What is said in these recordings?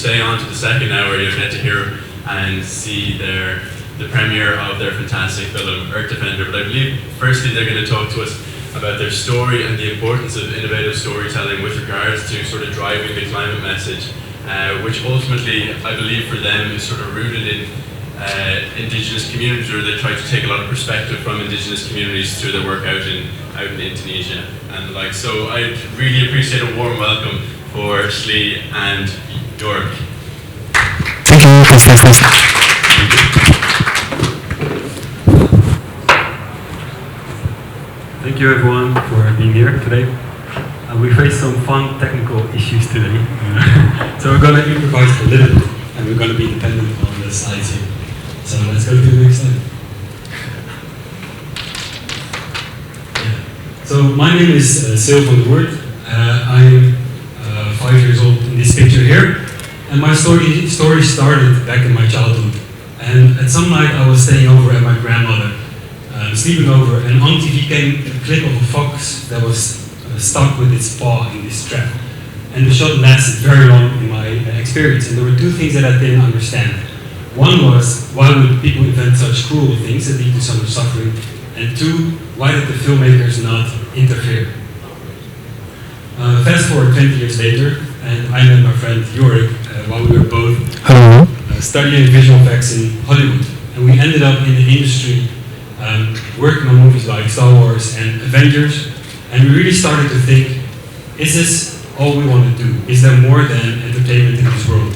stay on to the second hour, you'll get to hear and see the premiere of their fantastic film, Earth Defender. But I believe, firstly, they're going to talk to us about their story and the importance of innovative storytelling with regards to sort of driving the climate message, which ultimately, I believe for them, is sort of rooted in Indigenous communities, or they try to take a lot of perspective from Indigenous communities through their work out in Indonesia and the like. So I'd really appreciate a warm welcome for Shlee and Jorik. Thank you, Professor. Thank you everyone for being here today. We faced some fun technical issues today. So we're going to improvise a little bit, and we're going to be dependent on the slides here. So let's go to the next slide. Yeah. So my name is Sil van der Woerd. I'm 5 years old in this picture here. And my story started back in my childhood. And at some night I was staying over at my grandmother, sleeping over, and on TV came a clip of a fox that was stuck with its paw in this trap. And the shot lasted very long in my experience, and there were two things that I didn't understand. One was, why would people invent such cruel things that lead to so much suffering? And two, why did the filmmakers not interfere? Fast forward 20 years later, and I met my friend Jorik while we were both studying visual effects in Hollywood. And we ended up in the industry working on movies like Star Wars and Avengers. And we really started to think, is this all we want to do? Is there more than entertainment in this world?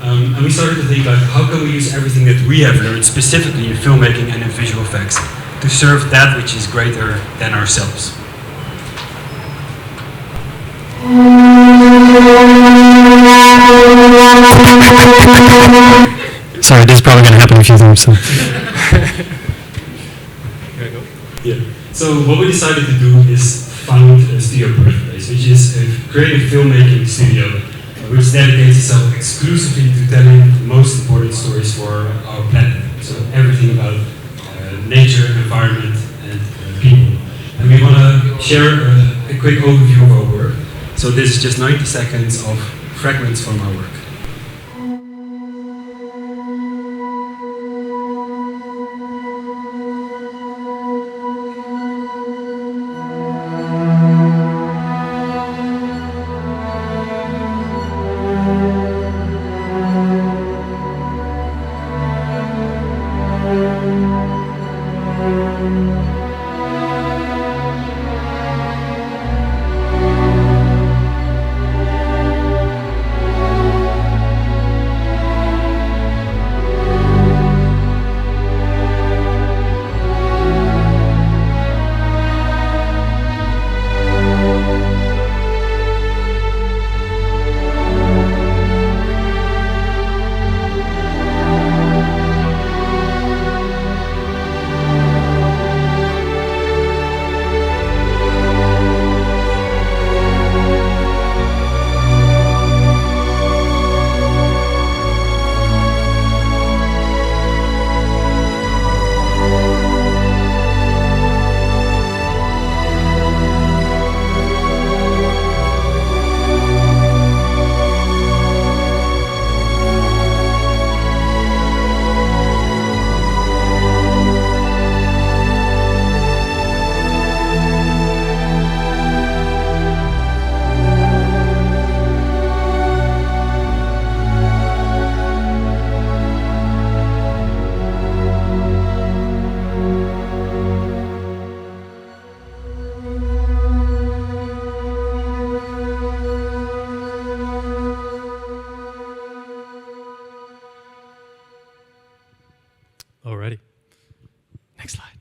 And we started to think, like, how can we use everything that we have learned, specifically in filmmaking and in visual effects, to serve that which is greater than ourselves? Sorry, this is probably going to happen a few times. So. Yeah. So what we decided to do is found Studio Birthplace, which is a creative filmmaking studio which dedicates itself exclusively to telling the most important stories for our planet. So everything about nature, environment, and people. And we want to share a quick overview of our work. So this is just 90 seconds of fragments from our work. Alrighty. Next slide.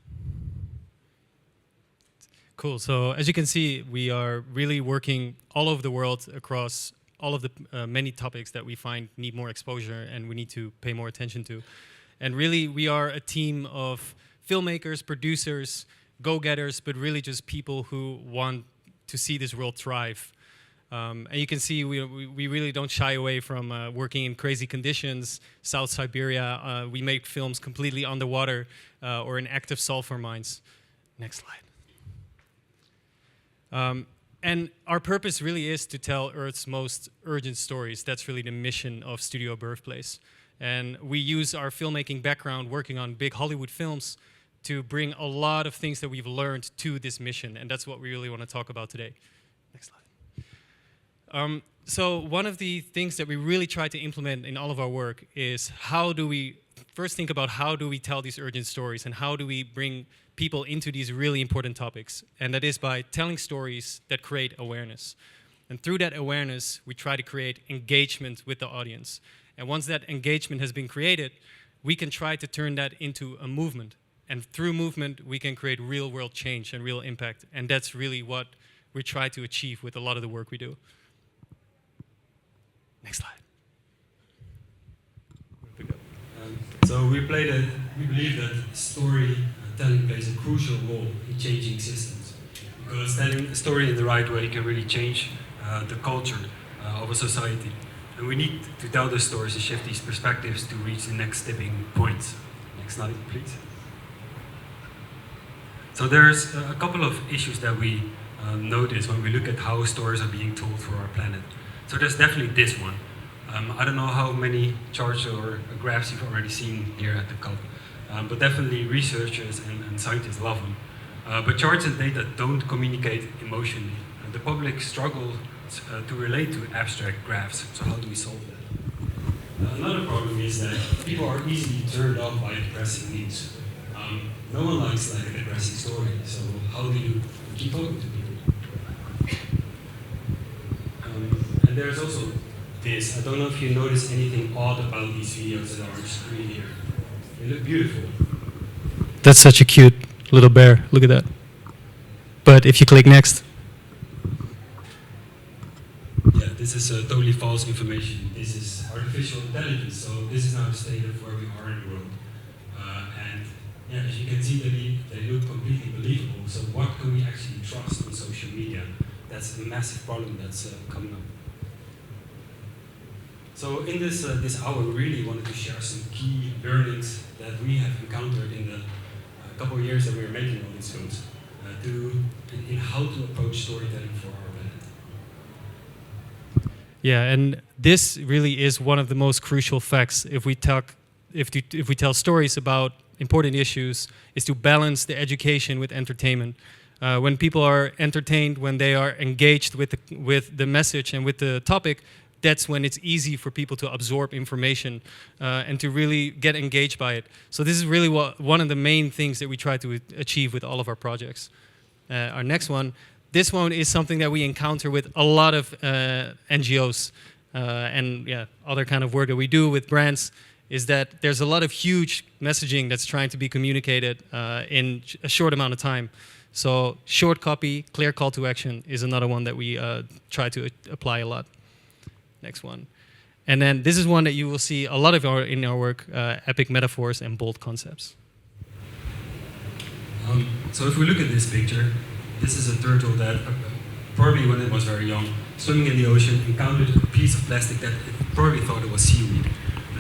Cool. So as you can see, we are really working all over the world across all of the many topics that we find need more exposure and we need to pay more attention to. And really, we are a team of filmmakers, producers, go-getters, but really just people who want to see this world thrive. And you can see we really don't shy away from working in crazy conditions. South Siberia, we make films completely underwater or in active sulfur mines. Next slide. And our purpose really is to tell Earth's most urgent stories. That's really the mission of Studio Birthplace. And we use our filmmaking background working on big Hollywood films to bring a lot of things that we've learned to this mission. And that's what we really want to talk about today. Next slide. So one of the things that we really try to implement in all of our work is how do we first think about how do we tell these urgent stories and how do we bring people into these really important topics. And that is by telling stories that create awareness. And through that awareness, we try to create engagement with the audience. And once that engagement has been created, we can try to turn that into a movement. And through movement, we can create real world change and real impact. And that's really what we try to achieve with a lot of the work we do. Next slide. So we believe that storytelling plays a crucial role in changing systems. Because telling a story in the right way can really change the culture of a society. And we need to tell those stories to shift these perspectives to reach the next tipping point. Next slide, please. So there's a couple of issues that we notice when we look at how stories are being told for our planet. So there's definitely this one. I don't know how many charts or graphs you've already seen here at the COP, but definitely researchers and scientists love them. But charts and data don't communicate emotionally. The public struggles to relate to abstract graphs, so how do we solve that? Another problem is that people are easily turned off by depressing news. No one likes like a depressing story, so how do you keep talking to people? And there's also this. I don't know if you notice anything odd about these videos that are on screen here. They look beautiful. That's such a cute little bear. Look at that. But if you click next. Yeah, this is totally false information. This is artificial intelligence. So this is now the state of where we are in the world. And yeah, as you can see, they look completely believable. So what can we actually trust on social media? That's a massive problem that's coming up. So in this hour, we really wanted to share some key learnings that we have encountered in the couple of years that we were making all these films, in how to approach storytelling for our planet. Yeah, and this really is one of the most crucial facts if we tell stories about important issues, is to balance the education with entertainment. When people are entertained, when they are engaged with the message and with the topic, that's when it's easy for people to absorb information and to really get engaged by it. So this is really one of the main things that we try to achieve with all of our projects. Our next one, this one is something that we encounter with a lot of NGOs and other kind of work that we do with brands, is that there's a lot of huge messaging that's trying to be communicated in a short amount of time. So short copy, clear call to action is another one that we try to apply a lot. Next one. And then this is one that you will see a lot of in our work, epic metaphors and bold concepts. So if we look at this picture, this is a turtle that probably when it was very young, swimming in the ocean, encountered a piece of plastic that it probably thought it was seaweed.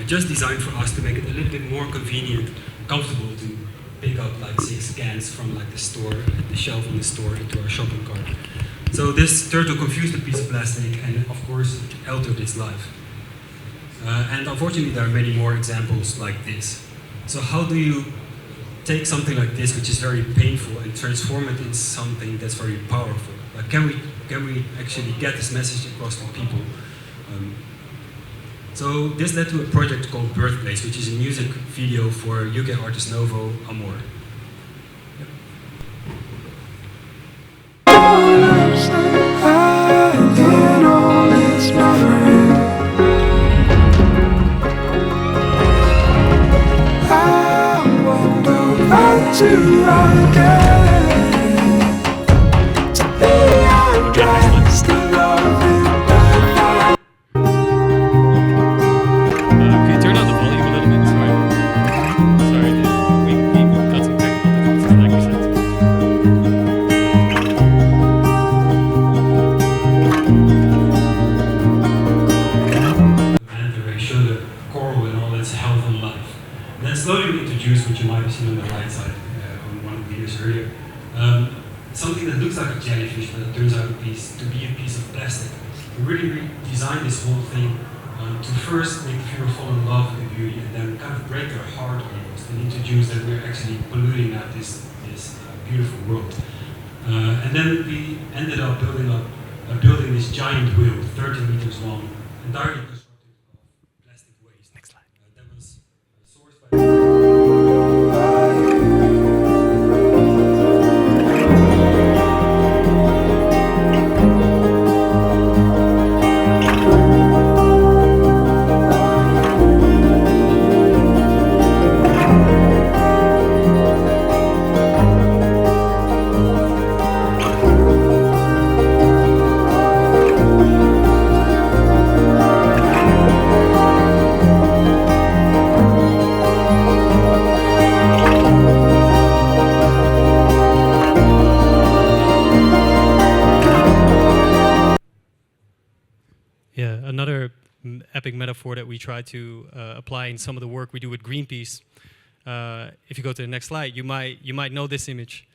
Just designed for us to make it a little bit more convenient, comfortable to pick up like 6 cans from like the store, the shelf in the store into our shopping cart. So this turtle confused a piece of plastic and of course altered its life. And unfortunately there are many more examples like this. So how do you take something like this, which is very painful, and transform it into something that's very powerful? Like can we actually get this message across to people? So this led to a project called Birthplace, which is a music video for UK artist Novo Amor. something that looks like a jellyfish, but it turns out to be a piece of plastic. We really designed this whole thing to first make the viewer fall in love with the beauty and then kind of break their heart almost and introduce that we're actually polluting out this beautiful world. And then we ended up building this giant wheel, 30 meters long, entirely constructed of plastic waste. Next slide. That was sourced by... Another epic metaphor that we try to apply in some of the work we do with Greenpeace. If you go to the next slide, you might know this image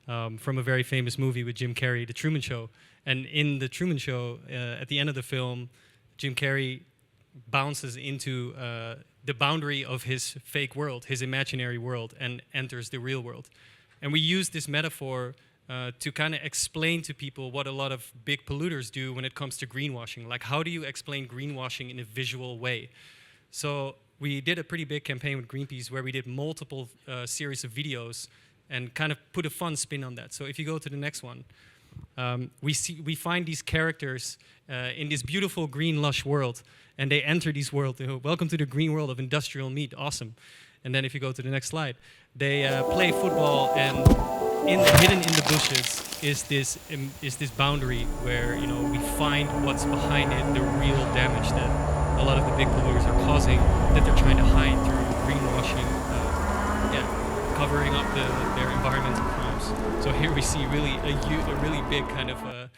from a very famous movie with Jim Carrey, The Truman Show. And in The Truman Show, at the end of the film, Jim Carrey bounces into the boundary of his fake world, his imaginary world, and enters the real world. And we use this metaphor to kind of explain to people what a lot of big polluters do when it comes to greenwashing. Like, how do you explain greenwashing in a visual way? So we did a pretty big campaign with Greenpeace where we did multiple series of videos and kind of put a fun spin on that. So if you go to the next one, we find these characters in this beautiful green lush world, and they enter this world. Welcome to the green world of industrial meat, awesome. And then if you go to the next slide, they play football, and hidden in the bushes is this boundary where we find what's behind it, the real damage that a lot of the big polluters are causing, that they're trying to hide through greenwashing, covering up their environmental crimes. So here we see really a really big kind of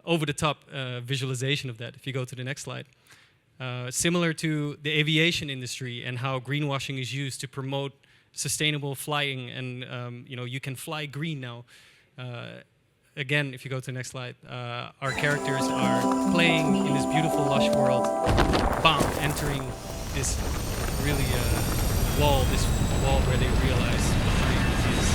over-the-top visualization of that. If you go to the next slide. Similar to the aviation industry and how greenwashing is used to promote sustainable flying, and you can fly green now. Again, if you go to the next slide, our characters are playing in this beautiful lush world, entering this really wall where they realize green is.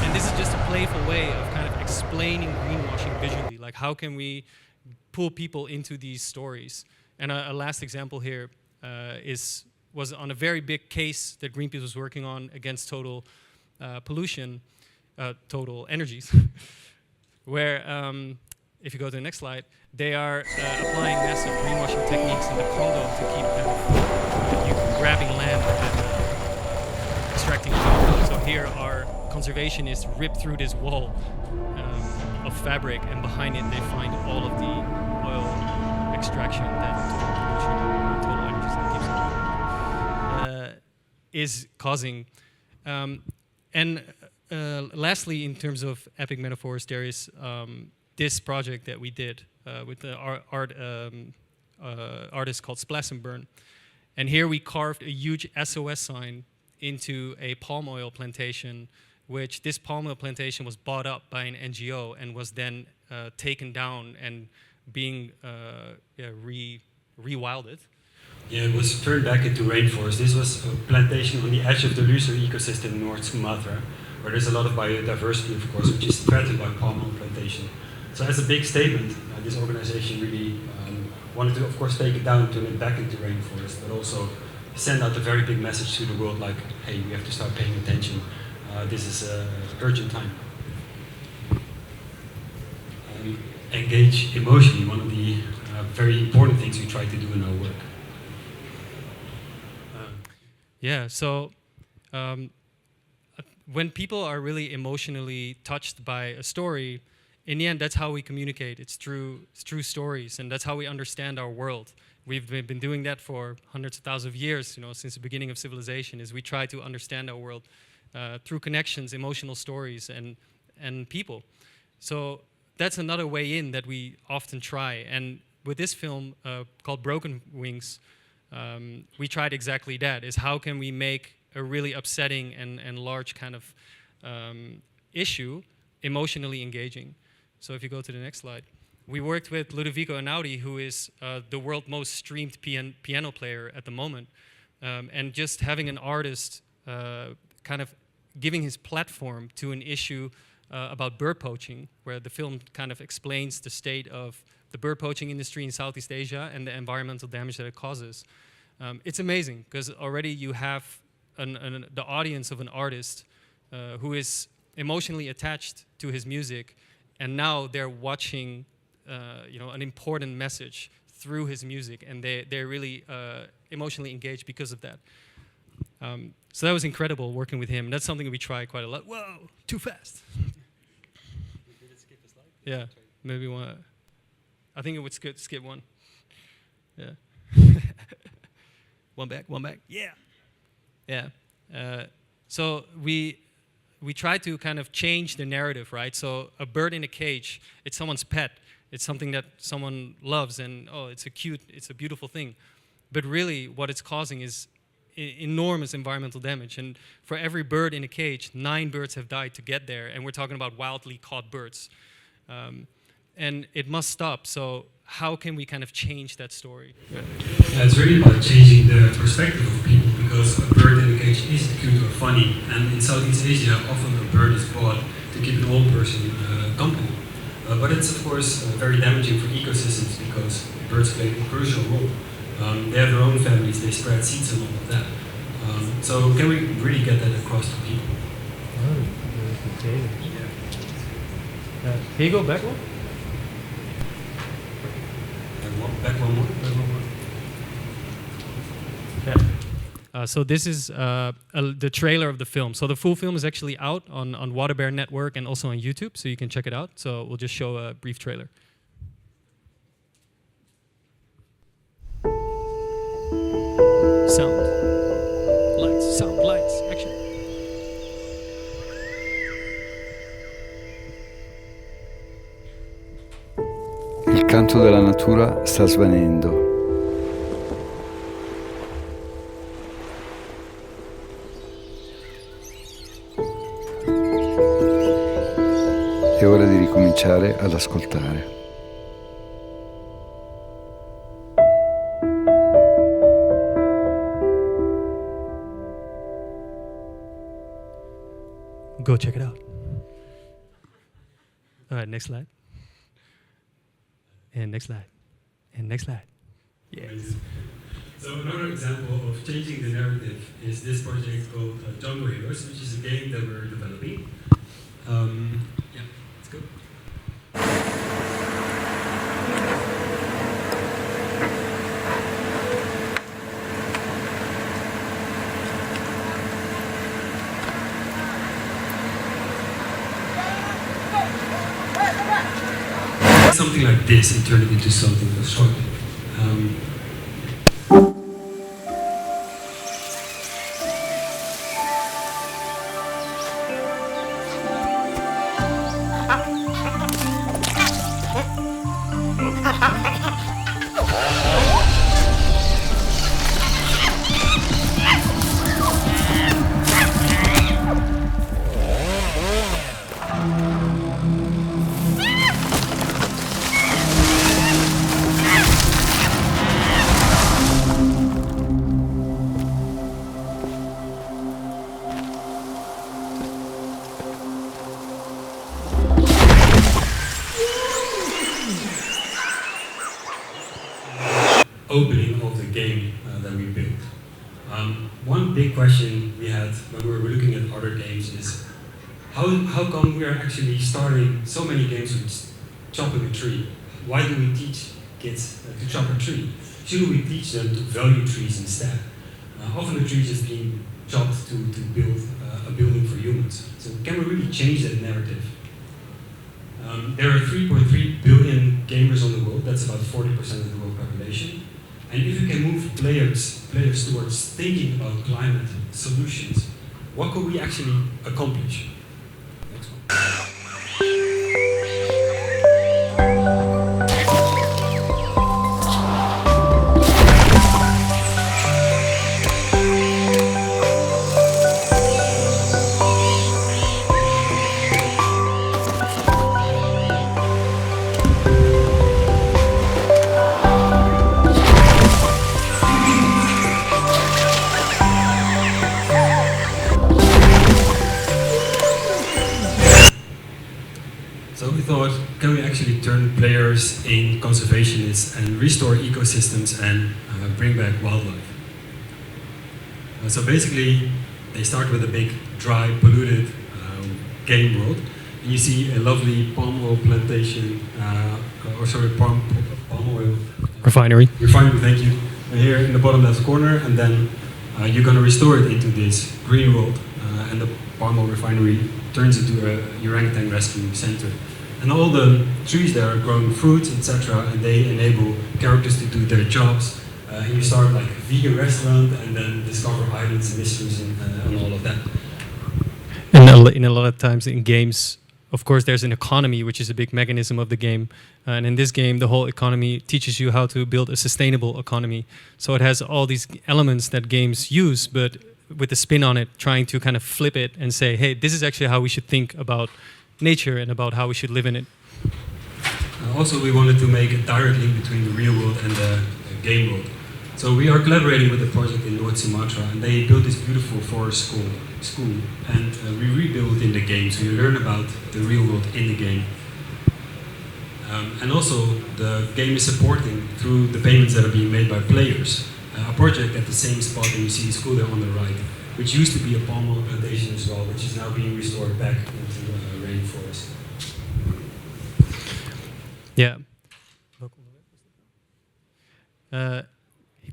And this is just a playful way of kind of explaining greenwashing visually. Like, how can we pull people into these stories? And a last example here was on a very big case that Greenpeace was working on against total pollution, total energies, where, if you go to the next slide, they are applying massive greenwashing techniques in the Congo to keep grabbing land and extracting oil. So here our conservationists rip through this wall of fabric, and behind it they find all of the oil extraction that total energies that keeps is causing. And lastly, in terms of epic metaphors, there is this project that we did with the artist called Splash and Burn. And here we carved a huge SOS sign into a palm oil plantation, which this palm oil plantation was bought up by an NGO and was then taken down and being rewilded. Yeah, it was turned back into rainforest. This was a plantation on the edge of the looser ecosystem in North Sumatra, where there's a lot of biodiversity, of course, which is threatened by palm oil plantation. So as a big statement, this organization really wanted to, of course, take it down, turn it back into rainforest, but also send out a very big message to the world, like, hey, we have to start paying attention. This is an urgent time. Engage emotionally, one of the very important things we try to do in our work. So when people are really emotionally touched by a story, in the end, that's how we communicate. It's through stories, and that's how we understand our world. We've been doing that for hundreds of thousands of years, since the beginning of civilization, is we try to understand our world through connections, emotional stories, and people. So that's another way in that we often try. And with this film called Broken Wings, we tried exactly that, is how can we make a really upsetting and large kind of issue emotionally engaging. So if you go to the next slide. We worked with Ludovico Einaudi, who is the world's most streamed piano player at the moment. And just having an artist kind of giving his platform to an issue about bird poaching, where the film kind of explains the state of the bird poaching industry in Southeast Asia and the environmental damage that it causes. It's amazing, because already you have the audience of an artist who is emotionally attached to his music, and now they're watching an important message through his music, and they're really emotionally engaged because of that. So that was incredible working with him. That's something we try quite a lot. Whoa, too fast. Yeah, maybe one. I think it would skip one. Yeah. One back. Yeah. Yeah. So we try to kind of change the narrative, right? So a bird in a cage, it's someone's pet. It's something that someone loves, and it's a beautiful thing. But really, what it's causing is enormous environmental damage. And for every bird in a cage, 9 birds have died to get there, and we're talking about wildly caught birds. And it must stop. So how can we kind of change that story? Yeah, it's really about changing the perspective of people, because a bird in a cage is cute or funny, and in Southeast Asia, often a bird is bought to keep an old person company. But it's of course very damaging for ecosystems, because birds play a crucial role. They have their own families, they spread seeds and all of that. So can we really get that across to people? Can you go back one? Back one more. Yeah. So this is the trailer of the film. So the full film is actually out on Waterbear Network and also on YouTube, so you can check it out. So we'll just show a brief trailer. Sound. Lights, action. Il canto della natura sta svanendo. È ora di ricominciare ad ascoltare. Go check it out. All right, next slide. And next slide. And next slide. Yeah. So another example of changing the narrative is this project called Jungle Heroes, which is a game that we're developing. Yeah, let's go. Something like this and turn it into something short. Opening of the game that we built. One big question we had when we were looking at other games is how come we are actually starting so many games with chopping a tree? Why do we teach kids to chop a tree? Shouldn't we teach them to value trees instead? Often the tree is just being chopped to build a building for humans. So can we really change that narrative? There are 3.3 billion gamers on the world. That's about 40% of the world population. And if you can move players towards thinking about climate solutions, what could we actually accomplish? Next one. actually turn players in conservationists and restore ecosystems and bring back wildlife. So basically, they start with a big, dry, polluted game world. And you see a lovely palm oil plantation, palm oil Refinery. refinery, thank you, here in the bottom left corner, and then you're going to restore it into this green world, and the palm oil refinery turns into a orangutan rescue center. And all the trees there are growing fruits, etc., and they enable characters to do their jobs. And you start like a vegan restaurant, and then discover islands and mysteries and all of that. And in a lot of times in games, of course, there's an economy, which is a big mechanism of the game. And in this game, the whole economy teaches you how to build a sustainable economy. So it has all these elements that games use, but with a spin on it, trying to kind of flip it and say, hey, this is actually how we should think about nature and about how we should live in it. Also, we wanted to make a direct link between the real world and the game world. So we are collaborating with a project in North Sumatra, and they built this beautiful forest school, and we rebuild it in the game, so you learn about the real world in the game. And also, the game is supporting through the payments that are being made by players. A project at the same spot, and you see the school there on the right, which used to be a palm oil plantation as well, which is now being restored back into rainforest. Yeah.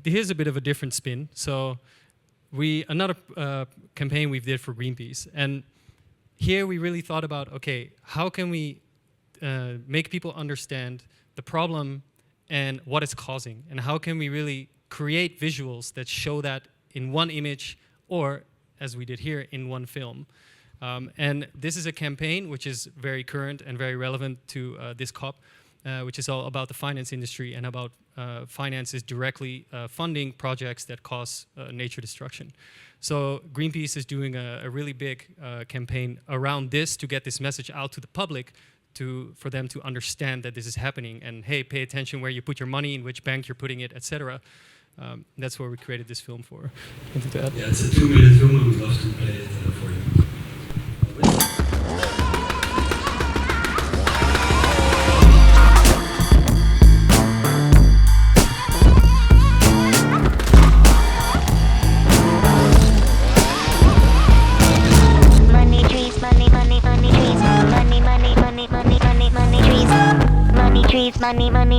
Here's a bit of a different spin. So another campaign we did for Greenpeace, and here we really thought about, okay, how can we make people understand the problem and what it's causing, and how can we really create visuals that show that in one image, or as we did here, in one film. And this is a campaign which is very current and very relevant to this COP, which is all about the finance industry and about finances directly funding projects that cause nature destruction. So Greenpeace is doing a really big campaign around this to get this message out to the public, for them to understand that this is happening, and hey, pay attention where you put your money, in which bank you're putting it, etc. That's what we created this film for. Anything to add? Yeah, it's a 2-minute film, and we'd love to play it for you.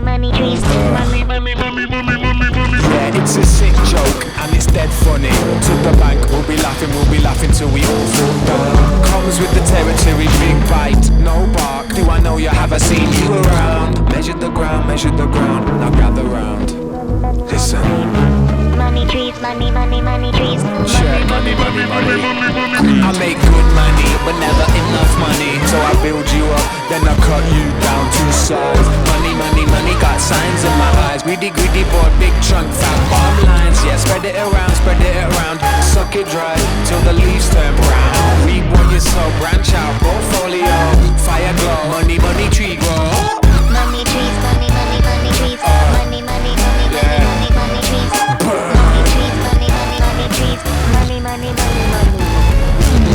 Money trees. Yeah, it's a sick joke and it's dead funny. To the bank, we'll be laughing till we all fall down. Comes with the territory, big bite, no bark. Do I know you? Have I seen you around? Measure the ground, now gather round. Listen. Money trees, money trees. Share money. I make good money, but never enough money. So I build you up, then I cut you down to size. Money, got signs in my eyes. Greedy boy, big trunk, fat bottom lines. Yeah, spread it around. Suck it dry till the leaves turn brown. Reap what you sow, branch out, portfolio. Fire glow, money tree grow. Money trees, money trees. Money trees. Money trees, money trees.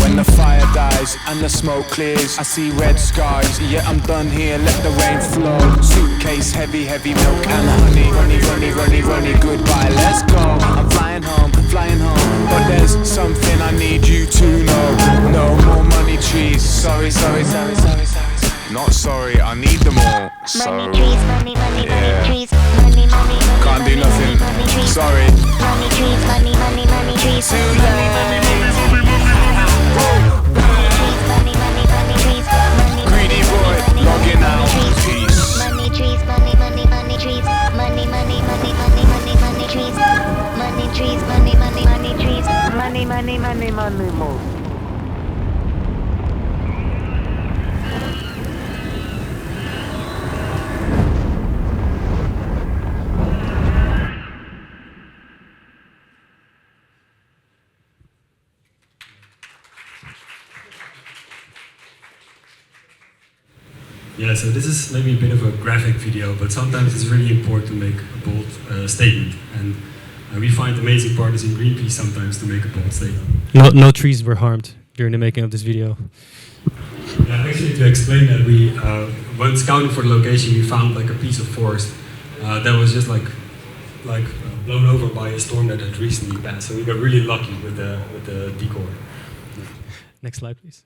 When the fire dies and the smoke clears, I see red skies. Yeah, I'm done here, let the rain flow. Suitcase heavy milk and honey. Runny, goodbye, let's go. I'm flying home, but there's something I need you to know. No more money trees, sorry. Not sorry, I need them all. Money trees, money trees. Can't do nothing, sorry. Money trees, money trees. Too late. Greedy boy, logging out. Peace. Money trees, money trees. Money trees. Money trees, money trees. Money more. Yeah, so this is maybe a bit of a graphic video, but sometimes it's really important to make a bold statement. And we find amazing partners in Greenpeace sometimes to make a bold statement. No trees were harmed during the making of this video. Yeah, actually, to explain that, we when scouting for the location, we found like a piece of forest that was just like blown over by a storm that had recently passed. So we got really lucky with the decor. Next slide, please.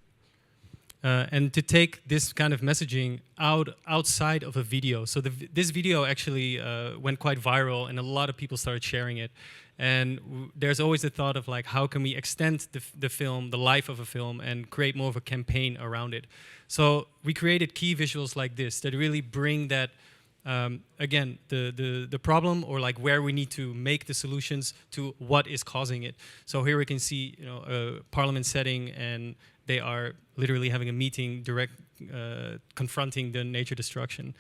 And to take this kind of messaging outside of a video. So this video actually went quite viral, and a lot of people started sharing it. And there's always the thought of like, how can we extend the film, the life of a film, and create more of a campaign around it? So we created key visuals like this that really bring that, again, the problem, or like where we need to make the solutions, to what is causing it. So here we can see, you know, a parliament setting, and they are literally having a meeting, confronting the nature destruction.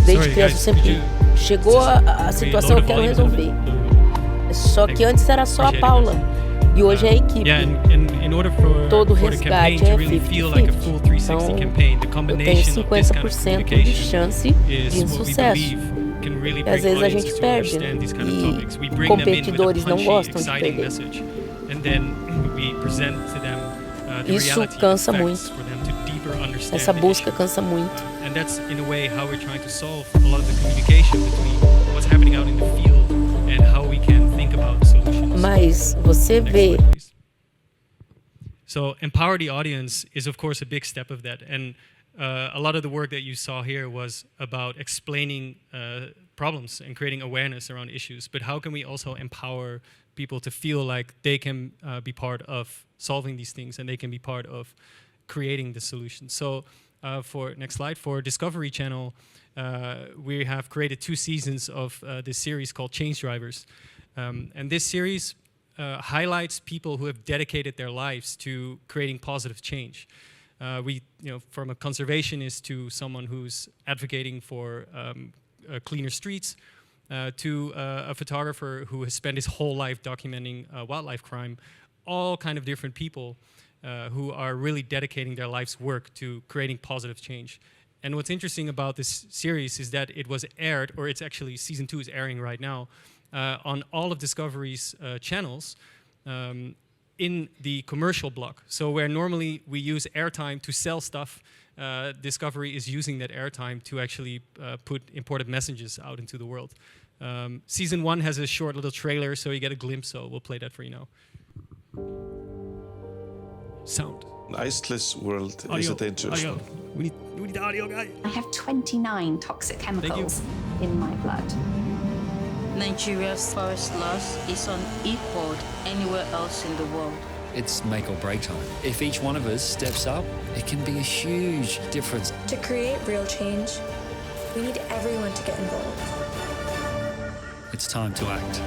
Desde criança sempre chegou a situação, eu quero resolver. Só que antes era só a Paula e hoje é a equipe. Todo o resgate é 50-50. Então eu tenho 50% de chance de insucesso. E às vezes a gente perde, né? E competidores não gostam de perder. Isso cansa muito. Essa busca cansa muito. And that's in a way how we're trying to solve a lot of the communication between what's happening out in the field and how we can think about solutions. Mas você vê. So empower the audience is of course a big step of that, and a lot of the work that you saw here was about explaining problems and creating awareness around issues. But how can we also empower people to feel like they can be part of solving these things, and they can be part of creating the solution? So for next slide, for Discovery Channel, we have created 2 seasons of this series called Change Drivers. And this series highlights people who have dedicated their lives to creating positive change. From a conservationist to someone who's advocating for cleaner streets, to a photographer who has spent his whole life documenting wildlife crime, all kind of different people who are really dedicating their life's work to creating positive change. And what's interesting about this series is that it was aired, or it's actually season 2 is airing right now, on all of Discovery's channels in the commercial block. So where normally we use airtime to sell stuff, Discovery is using that airtime to actually put important messages out into the world. Season 1 has a short little trailer, so you get a glimpse, so we'll play that for you now. Sound. An iceless world is a dangerous one. We need the audio guy. I have 29 toxic chemicals in my blood. Nigeria's forest loss is unequaled anywhere else in the world. It's make or break time. If each one of us steps up, it can be a huge difference. To create real change, we need everyone to get involved. It's time to act.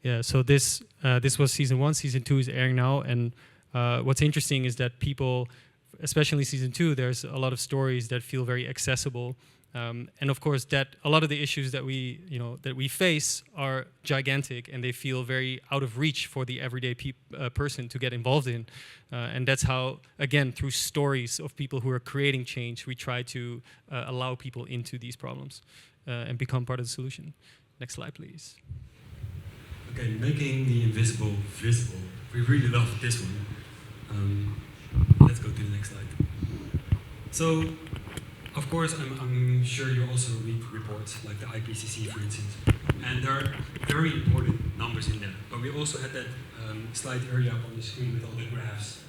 Yeah, so this was season 1. Season 2 is airing now, and what's interesting is that people, especially season 2, there's a lot of stories that feel very accessible, and of course that a lot of the issues that we face are gigantic, and they feel very out of reach for the everyday person to get involved in, and that's how, again, through stories of people who are creating change, we try to allow people into these problems and become part of the solution. Next slide, please. Okay, making the invisible visible. We really love this one. Let's go to the next slide. So, of course, I'm sure you also read reports like the IPCC, for instance, and there are very important numbers in there. But we also had that slide earlier up on the screen with all the graphs.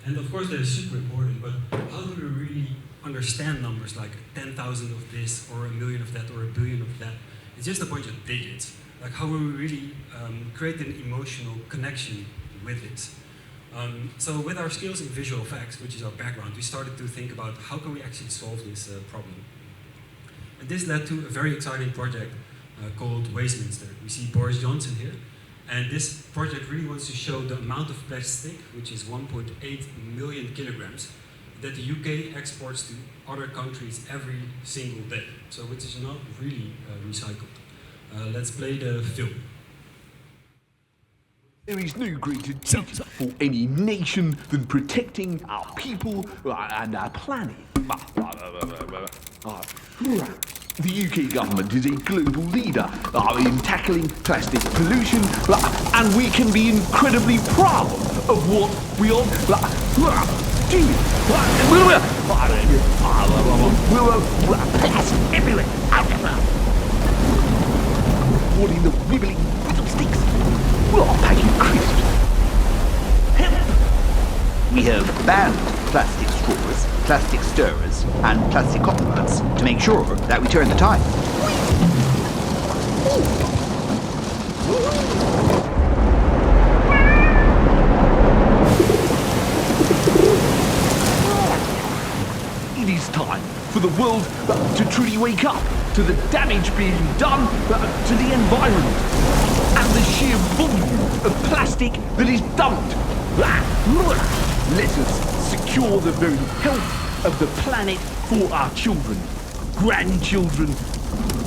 And of course, that is super important, but how do we really understand numbers like 10,000 of this, or 1 million of that, or 1 billion of that. It's just a bunch of digits. Like, how will we really create an emotional connection with it? So with our skills in visual effects, which is our background, we started to think about how can we actually solve this problem. And this led to a very exciting project called Wasteminster. We see Boris Johnson here. And this project really wants to show the amount of plastic, which is 1.8 million kilograms, that the UK exports to other countries every single day. So which is not really recycled. Let's play the film. There is no greater duty for any nation than protecting our people and our planet. The UK government is a global leader in tackling plastic pollution, and we can be incredibly proud of what we are doing. Plastic everywhere, out of there. What in the wibbling fiddlesticks? Packet crisps. Help! We have banned plastic straws, plastic stirrers, and plastic cotton buds to make sure that we turn the tide. It is time for the world to truly wake up to the damage being done to the environment and the sheer volume of plastic that is dumped. Let us secure the very health of the planet for our children, grandchildren,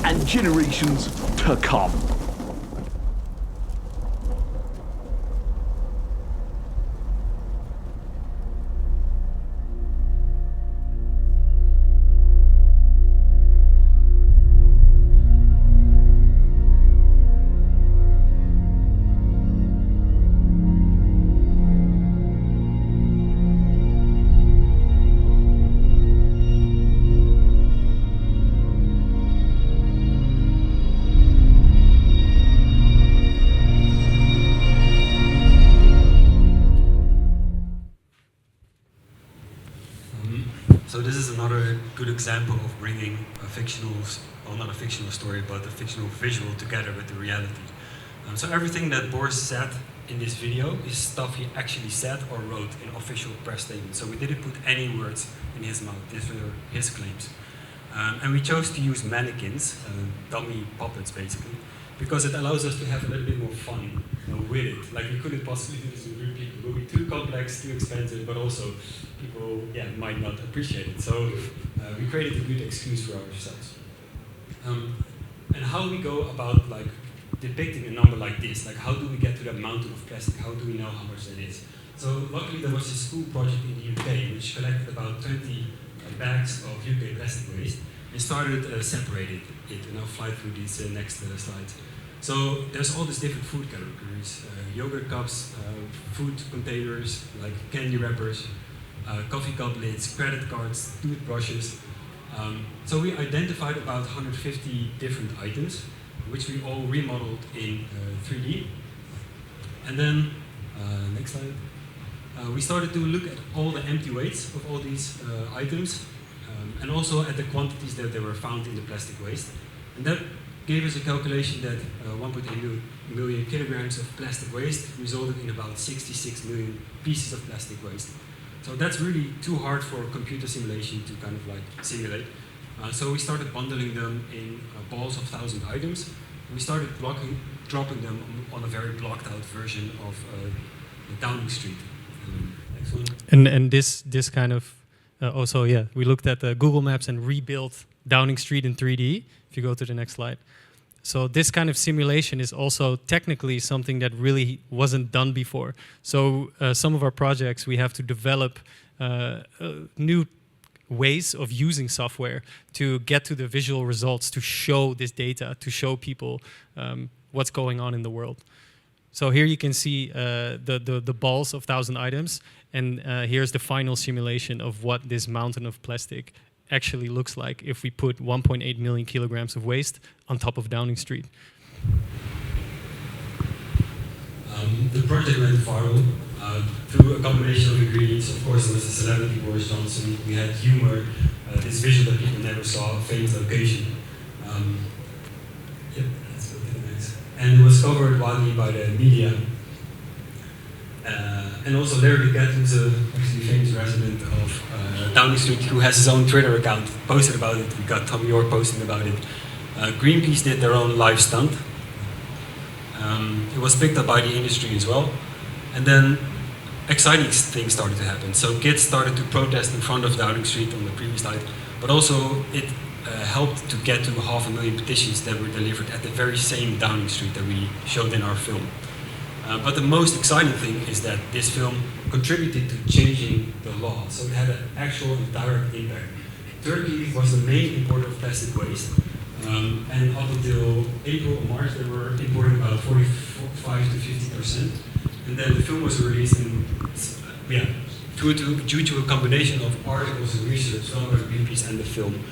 and generations to come. So this is another good example of bringing a fictional, well, not a fictional story, but a fictional visual together with the reality. So everything that Boris said in this video is stuff he actually said or wrote in official press statements. So we didn't put any words in his mouth. These were his claims. And we chose to use mannequins, dummy puppets basically, because it allows us to have a little bit more fun with it. Like, we couldn't possibly do this with real people. It would be too complex, too expensive, but also people might not appreciate it. So we created a good excuse for ourselves. And how we go about like depicting a number like this, like how do we get to that mountain of plastic? How do we know how much that is? So luckily there was a school project in the UK which collected about 20 bags of UK plastic waste and started separating it. And I'll fly through these next slides. So there's all these different food categories: yogurt cups, food containers like candy wrappers, coffee cup lids, credit cards, toothbrushes. So we identified about 150 different items, which we all remodeled in 3D. And then, next slide, we started to look at all the empty weights of all these items, and also at the quantities that they were found in the plastic waste. And that gave us a calculation that 1.8 million kilograms of plastic waste resulted in about 66 million pieces of plastic waste. So that's really too hard for computer simulation to kind of like simulate. So we started bundling them in balls of 1,000 items. We started dropping them on a very blocked out version of Downing Street. Next one. And this kind of, also, yeah, we looked at Google Maps and rebuilt Downing Street in 3D, if you go to the next slide. So this kind of simulation is also technically something that really wasn't done before. So some of our projects, we have to develop new ways of using software to get to the visual results, to show this data, to show people what's going on in the world. So here you can see the balls of 1,000 items, and here's the final simulation of what this mountain of plastic actually looks like if we put 1.8 million kilograms of waste on top of Downing Street. The project went viral through a combination of ingredients. Of course, there was the celebrity Boris Johnson. We had humor, this visual that people never saw, a famous location. Yep, let's go to the next. And it was covered widely by the media. And also Larry Cat, who's a actually famous resident of Downing Street, who has his own Twitter account, posted about it. We got Tom York posting about it. Greenpeace did their own live stunt. It was picked up by the industry as well. And then exciting things started to happen. So kids started to protest in front of Downing Street on the previous slide, but also it helped to get to 500,000 petitions that were delivered at the very same Downing Street that we showed in our film. But the most exciting thing is that this film contributed to changing the law, so it had an actual and direct impact. Turkey was the main importer of plastic waste, and up until April or March they were importing about 45 to 50%. And then the film was released in, due to a combination of articles and research done by Greenpeace and the film,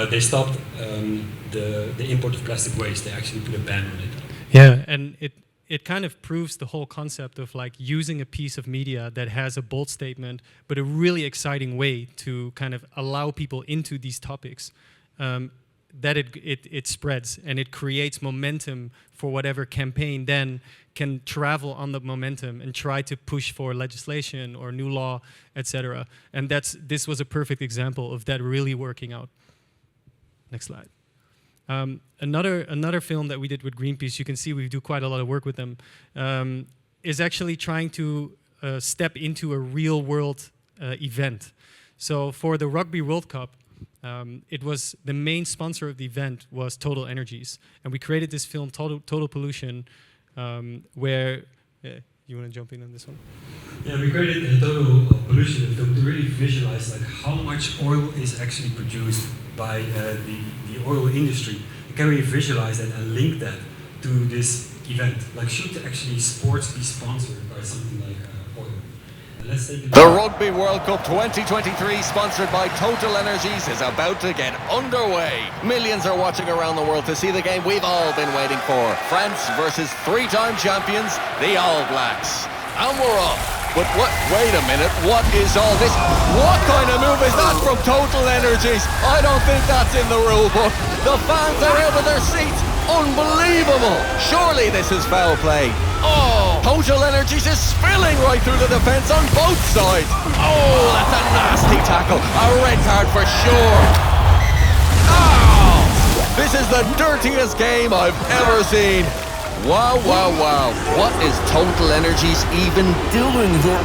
they stopped the import of plastic waste. They actually put a ban on it. Yeah, and it kind of proves the whole concept of like using a piece of media that has a bold statement, but a really exciting way to kind of allow people into these topics, that it spreads and it creates momentum for whatever campaign then can travel on the momentum and try to push for legislation or new law, etc. And this was a perfect example of that really working out. Next slide. Another film that we did with Greenpeace, you can see we do quite a lot of work with them, is actually trying to step into a real world event. So for the Rugby World Cup, it was the main sponsor of the event was Total Energies, and we created this film Total Pollution, where you want to jump in on this one? Yeah, we created a Total Pollution film to really visualize like how much oil is actually produced by the oil industry. And can we visualize that and link that to this event? Like, should actually sports be sponsored by something like oil? And let's take the Rugby World Cup 2023, sponsored by Total Energies, is about to get underway. Millions are watching around the world to see the game we've all been waiting for. France versus three-time champions, the All Blacks. And we're off. But wait a minute, what is all this? What kind of move is that from Total Energies? I don't think that's in the rule book. The fans are out of their seats. Unbelievable. Surely this is foul play. Oh, Total Energies is spilling right through the defence on both sides. Oh, that's a nasty tackle. A red card for sure. Oh, this is the dirtiest game I've ever seen. Wow, wow, wow. What is Total Energies even doing here?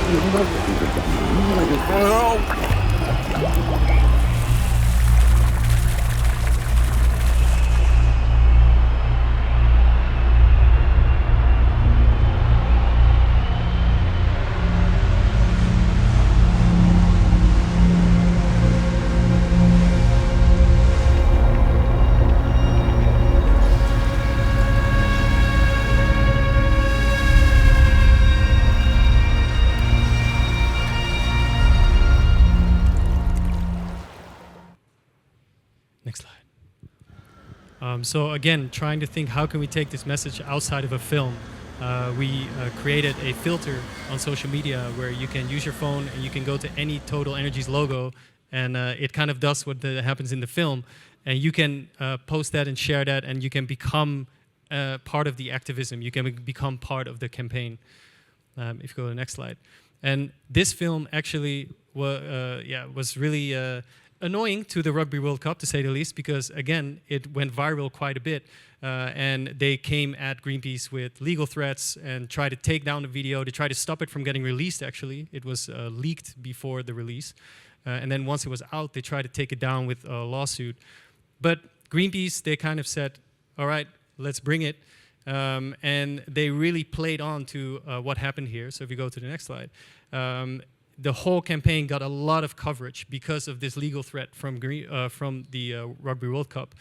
So again, trying to think how can we take this message outside of a film. We created a filter on social media where you can use your phone and you can go to any Total Energies logo, and it kind of does what happens in the film. And you can post that and share that, and you can become part of the activism. You can become part of the campaign. If you go to the next slide. And this film actually was really annoying to the Rugby World Cup, to say the least, because again, it went viral quite a bit, and they came at Greenpeace with legal threats and tried to take down the video. They tried to stop it from getting released, actually. It was leaked before the release. And then once it was out, they tried to take it down with a lawsuit. But Greenpeace, they kind of said, all right, let's bring it. And they really played on to what happened here. So if you go to the next slide, the whole campaign got a lot of coverage because of this legal threat from the Rugby World Cup.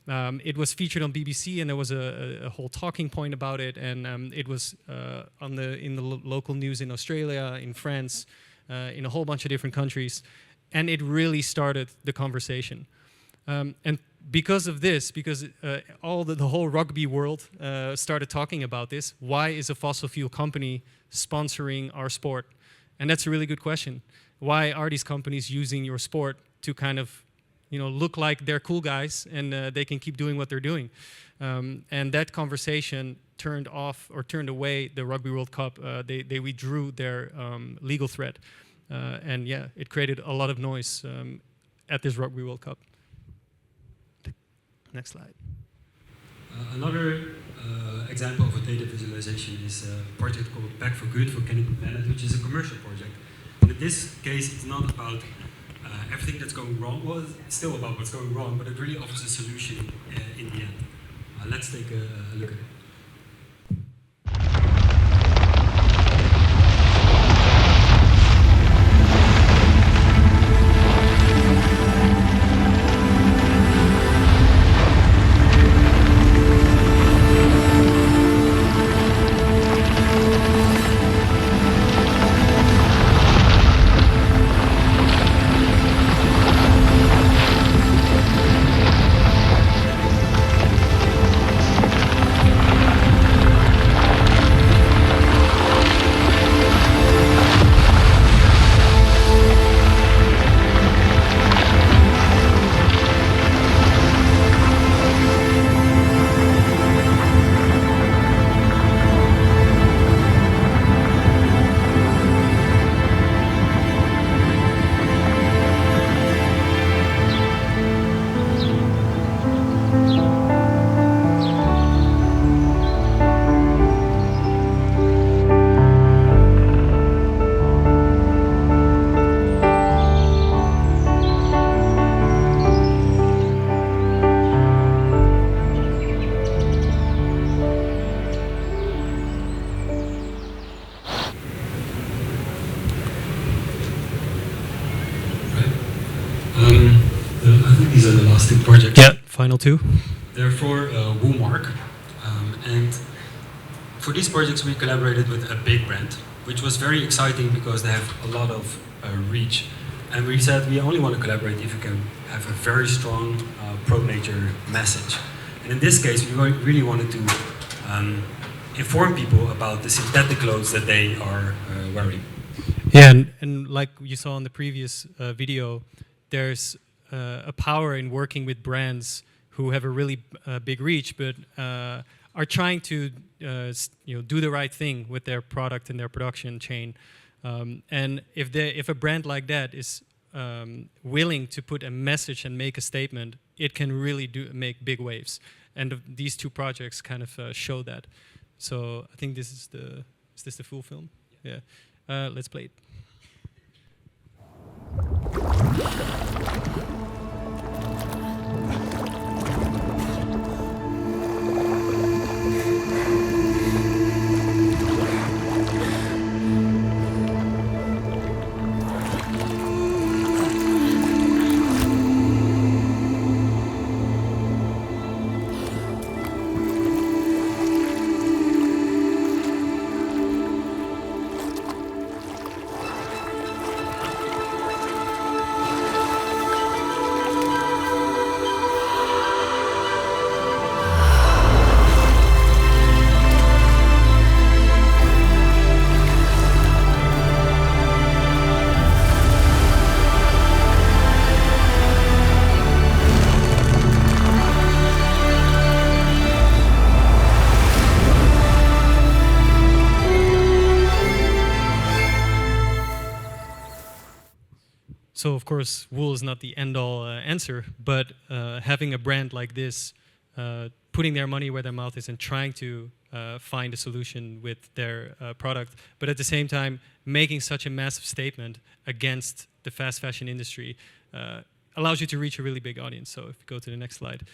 It was featured on BBC, and there was a whole talking point about it, and it was in the local news in Australia, in France, in a whole bunch of different countries, and it really started the conversation. And because of this, because the whole rugby world started talking about this, why is a fossil fuel company sponsoring our sport? And that's a really good question. Why are these companies using your sport to kind of look like they're cool guys and they can keep doing what they're doing. And that conversation turned away the Rugby World Cup. They withdrew their legal threat. And yeah, it created a lot of noise at this Rugby World Cup. Next slide. Another example of a data visualization is a project called Back for Good for Cannibal Planet, which is a commercial project. And in this case, it's not about everything that's going wrong. Well, it's still about what's going wrong, but it really offers a solution in the end. Let's take a look at it. These are the last two projects. Yeah, final two. They're for Woolmark. And for these projects, we collaborated with a big brand, which was very exciting because they have a lot of reach. And we said we only want to collaborate if we can have a very strong pro-nature message. And in this case, we really wanted to inform people about the synthetic clothes that they are wearing. Yeah, and like you saw in the previous video, there's a power in working with brands who have a really big reach, but are trying to do the right thing with their product and their production chain. And if a brand like that is willing to put a message and make a statement, it can really make big waves. And these two projects kind of show that. So I think is this the full film? Yeah. Let's play it. So of course, wool is not the end-all answer, but having a brand like this, putting their money where their mouth is and trying to find a solution with their product, but at the same time, making such a massive statement against the fast fashion industry allows you to reach a really big audience. So if you go to the next slide.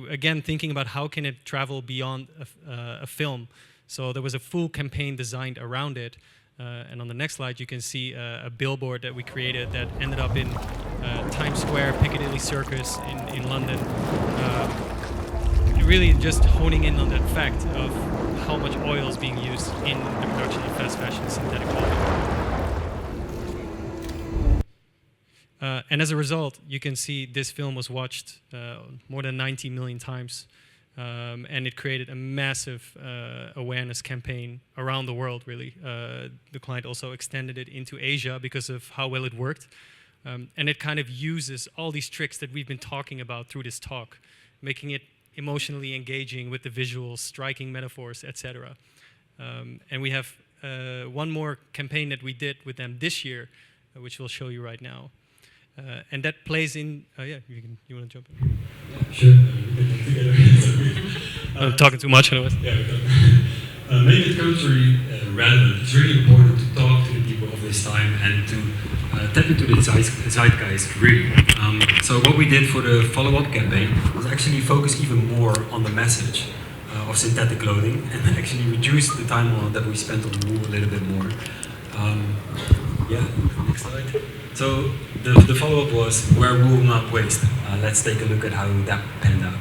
Again, thinking about how can it travel beyond a film. So there was a full campaign designed around it. And on the next slide, you can see a billboard that we created that ended up in Times Square, Piccadilly Circus in London. Really just honing in on that fact of how much oil is being used in the production of fast fashion synthetic clothing. And as a result, you can see this film was watched more than 90 million times. And it created a massive awareness campaign around the world, really. The client also extended it into Asia because of how well it worked. And it kind of uses all these tricks that we've been talking about through this talk, making it emotionally engaging with the visuals, striking metaphors, etc. And we have one more campaign that we did with them this year, which we'll show you right now. And that plays in, yeah, you want to jump in? Yeah, sure. I'm talking too much anyways. Yeah, maybe it becomes really relevant. It's really important to talk to the people of this time and to tap into the zeitgeist, really. So what we did for the follow-up campaign was actually focus even more on the message of synthetic clothing and actually reduce the time that we spent on the wool a little bit more. Yeah, next slide. So the follow-up was Wear Wool Not Waste. Let's take a look at how that panned out.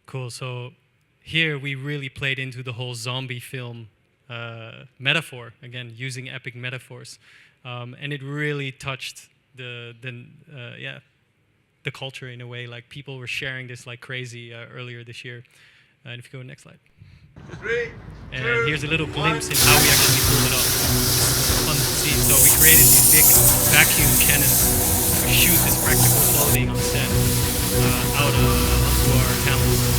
Cool. So here we really played into the whole zombie film metaphor, again, using epic metaphors. And it really touched the culture in a way. Like, people were sharing this like crazy earlier this year. And if you go next slide. 3, and 2, here's a little glimpse in how we actually pulled it off. Fun to see. So we created these big vacuum cannons. We shoot this practical clothing on set out onto our cameras.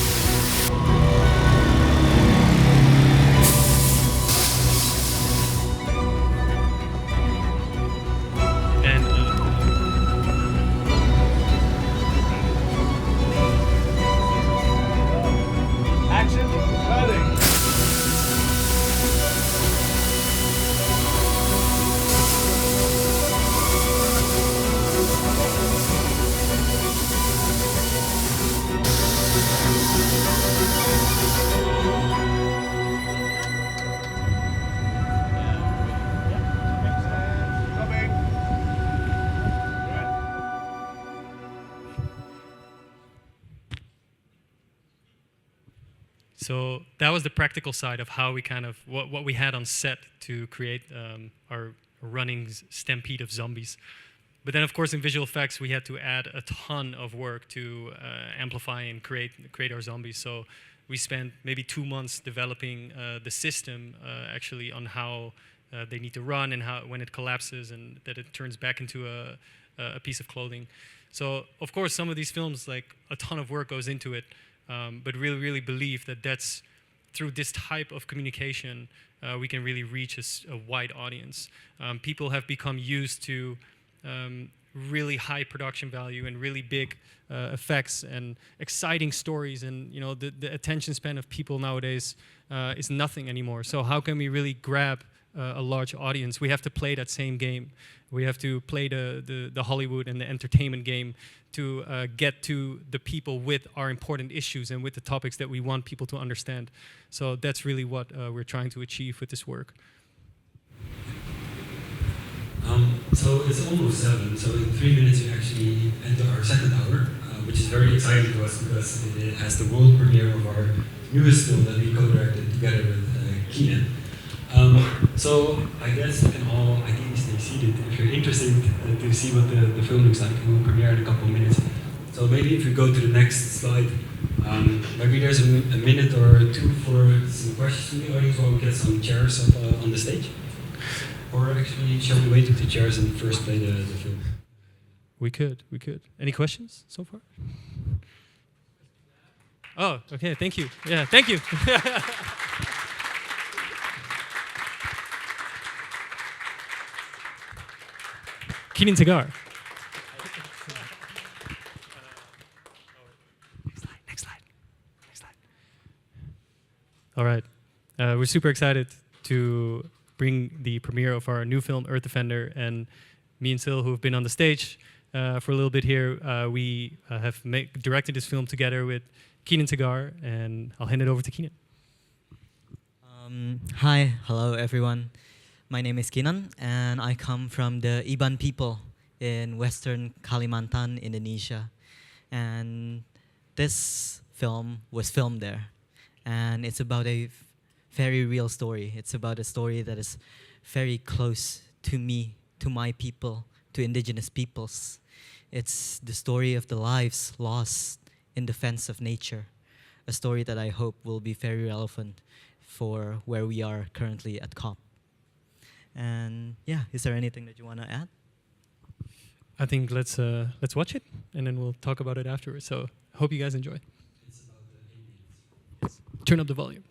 So that was the practical side of how we kind of, what we had on set to create our running stampede of zombies. But then, of course, in visual effects, we had to add a ton of work to amplify and create our zombies. So we spent maybe 2 months developing the system actually on how they need to run and how when it collapses and that it turns back into a piece of clothing. So, of course, some of these films, like, a ton of work goes into it. But really believe that that's through this type of communication we can really reach a wide audience. People have become used to really high production value and really big effects and exciting stories, and the attention span of people nowadays is nothing anymore. So how can we really grab a large audience? We have to play that same game. We have to play the Hollywood and the entertainment game to get to the people with our important issues and with the topics that we want people to understand. So that's really what we're trying to achieve with this work. So it's almost 7, so in 3 minutes we actually enter our second hour, which is very exciting to us because it has the world premiere of our newest film that we co-directed together with Keenan. So I guess you can all ideally stay seated if you're interested to see what the film looks like. It will premiere in a couple of minutes. So maybe if we go to the next slide, maybe there's a minute or 2 for some questions from the audience while we get some chairs up on the stage. Or actually, shall we wait with the chairs and first play the film? We could. Any questions so far? Oh, okay, thank you. Yeah, thank you. Keenan Tagar. Next slide. All right. We're super excited to bring the premiere of our new film, Earth Defender, and me and Sil, who have been on the stage for a little bit here, we have directed this film together with Keenan Tagar, and I'll hand it over to Keenan. Hi, hello everyone. My name is Keenan, and I come from the Iban people in Western Kalimantan, Indonesia. And this film was filmed there. And it's about a very real story. It's about a story that is very close to me, to my people, to indigenous peoples. It's the story of the lives lost in defense of nature. A story that I hope will be very relevant for where we are currently at COP. And yeah, is there anything that you want to add? I think let's watch it, and then we'll talk about it afterwards. So hope you guys enjoy. Yes. Turn up the volume.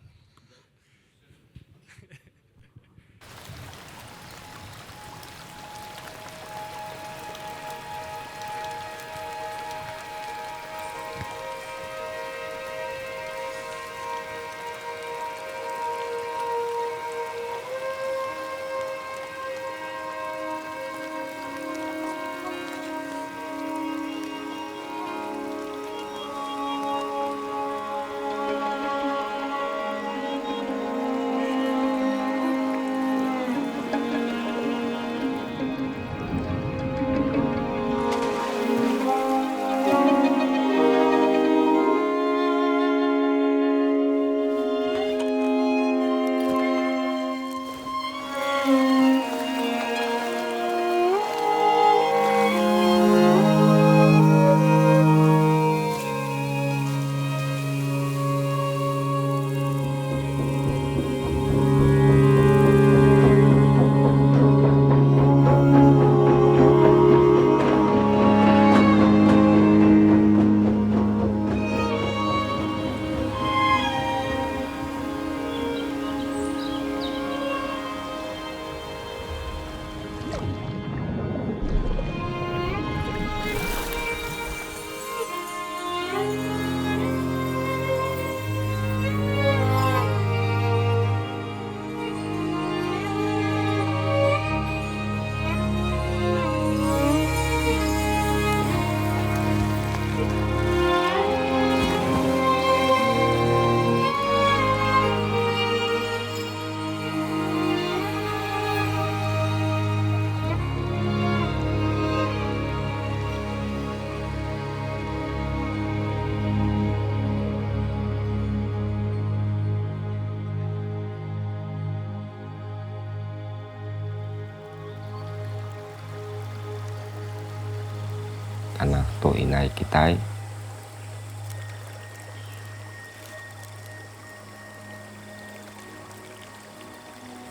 Tanah to inay kitay.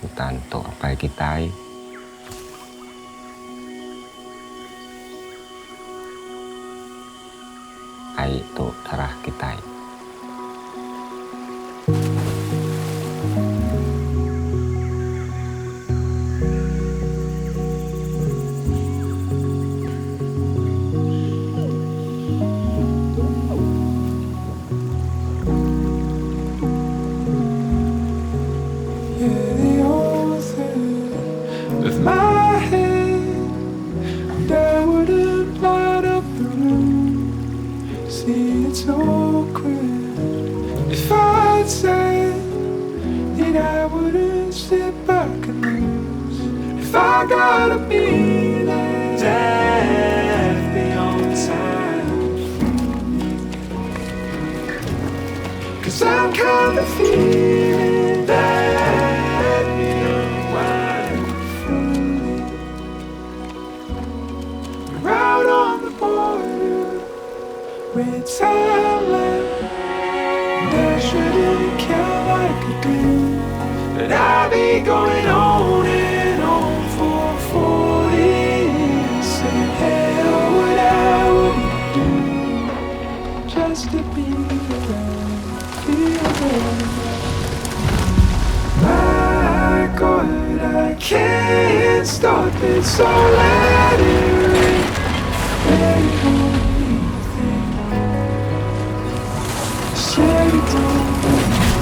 Hutan to apay kitay. Ay to tarah kitay. My God, I can't can't stop it, so let it rain. Let it don't mean a thing. Just let it don't mean a thing.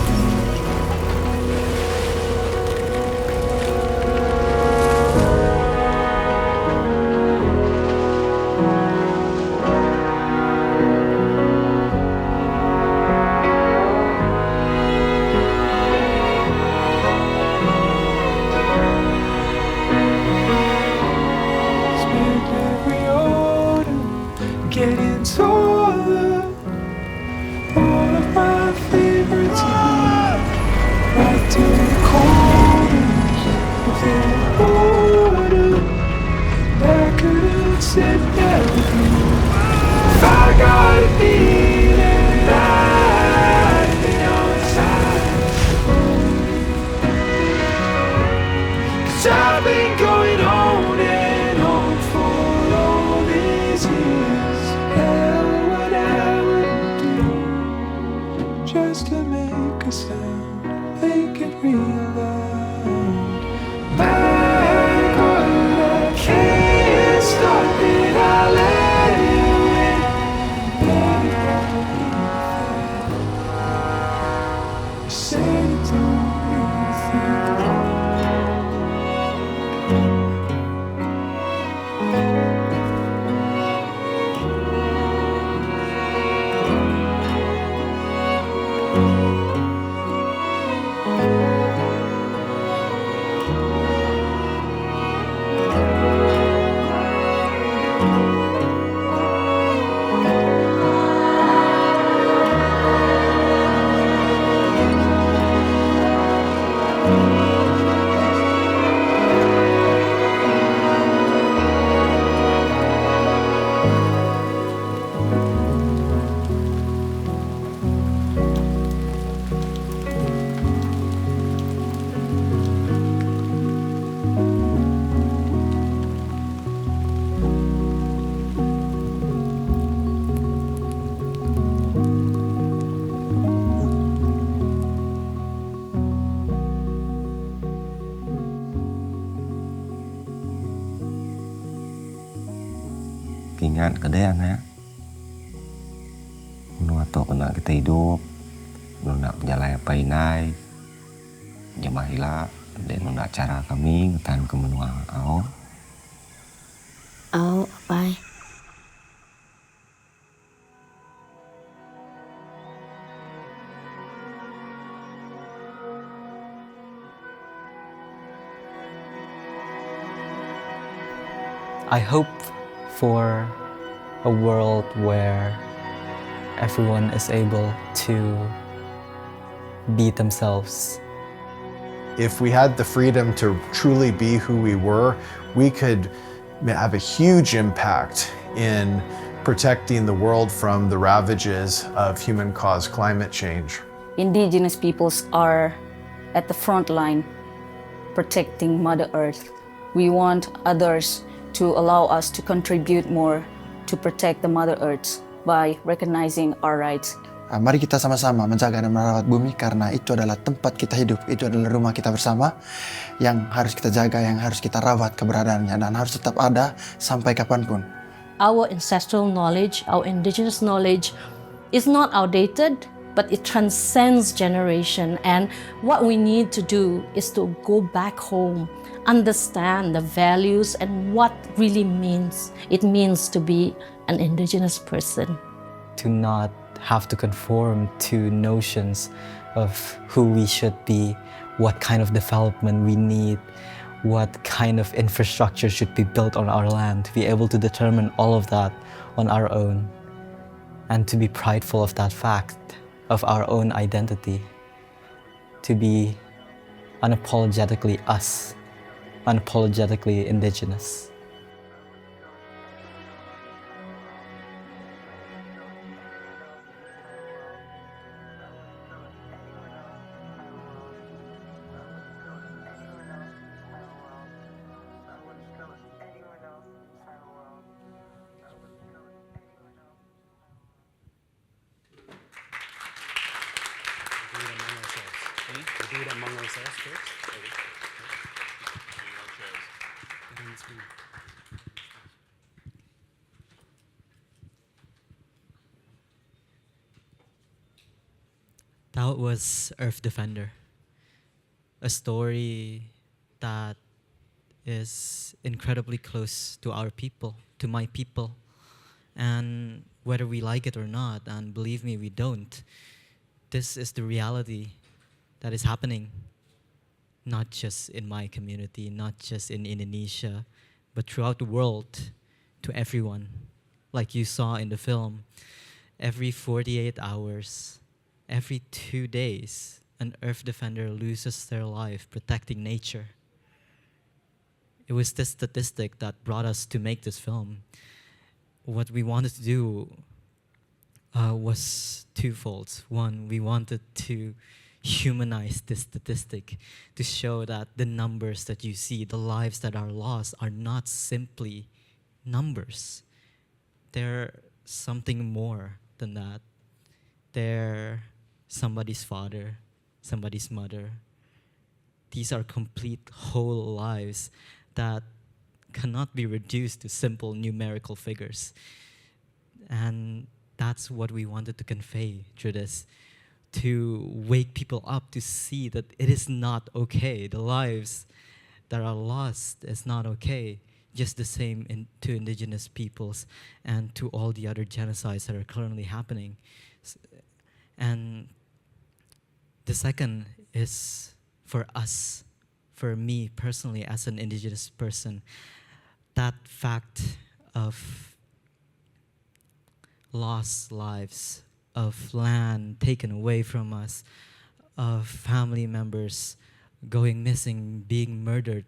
Getting taller, all of my favorites are right to the corners of the border. I couldn't sit down if I got a feeling right outside. 'Cause I've been going on and on for all these years. What I would do just to make a sound, make it real loud. My God, I can't stop it, I'll let it win. Let it don't mean a thing. Said it don't mean a thing. Ingat keadaan ya. Waktu kena kita hidup, nak berjalan apa inai, jemahilah dan nak cara kami ngetahan kemenua au. Au, bye. I hope for a world where everyone is able to be themselves. If we had the freedom to truly be who we were, we could have a huge impact in protecting the world from the ravages of human-caused climate change. Indigenous peoples are at the front line protecting Mother Earth. We want others to allow us to contribute more to protect the Mother Earth by recognizing our rights. Mari kita sama-sama menjaga dan merawat bumi karena itu adalah tempat kita hidup, itu adalah rumah kita bersama yang harus kita jaga, yang harus kita rawat keberadaannya dan harus tetap ada sampai kapanpun. Our ancestral knowledge, our indigenous knowledge is not outdated, but it transcends generation, and what we need to do is to go back home, understand the values and what really it means to be an indigenous person. To not have to conform to notions of who we should be, what kind of development we need, what kind of infrastructure should be built on our land, to be able to determine all of that on our own, and to be prideful of that fact, of our own identity, to be unapologetically us, unapologetically indigenous. We'll do it among ourselves first. That was Earth Defender, a story that is incredibly close to our people, to my people. And whether we like it or not, and believe me, we don't, this is the reality that is happening, not just in my community, not just in Indonesia, but throughout the world, to everyone. Like you saw in the film, every 48 hours, every 2 days, an Earth Defender loses their life protecting nature. It was this statistic that brought us to make this film. What we wanted to do was twofold. One, we wanted to humanize this statistic to show that the numbers that you see, the lives that are lost, are not simply numbers. They're something more than that. They're somebody's father, somebody's mother. These are complete whole lives that cannot be reduced to simple numerical figures. And that's what we wanted to convey through this, to wake people up to see that it is not okay. The lives that are lost is not okay. Just the same to indigenous peoples and to all the other genocides that are currently happening. And the second is for us, for me personally as an indigenous person, that fact of lost lives, of land taken away from us, of family members going missing, being murdered,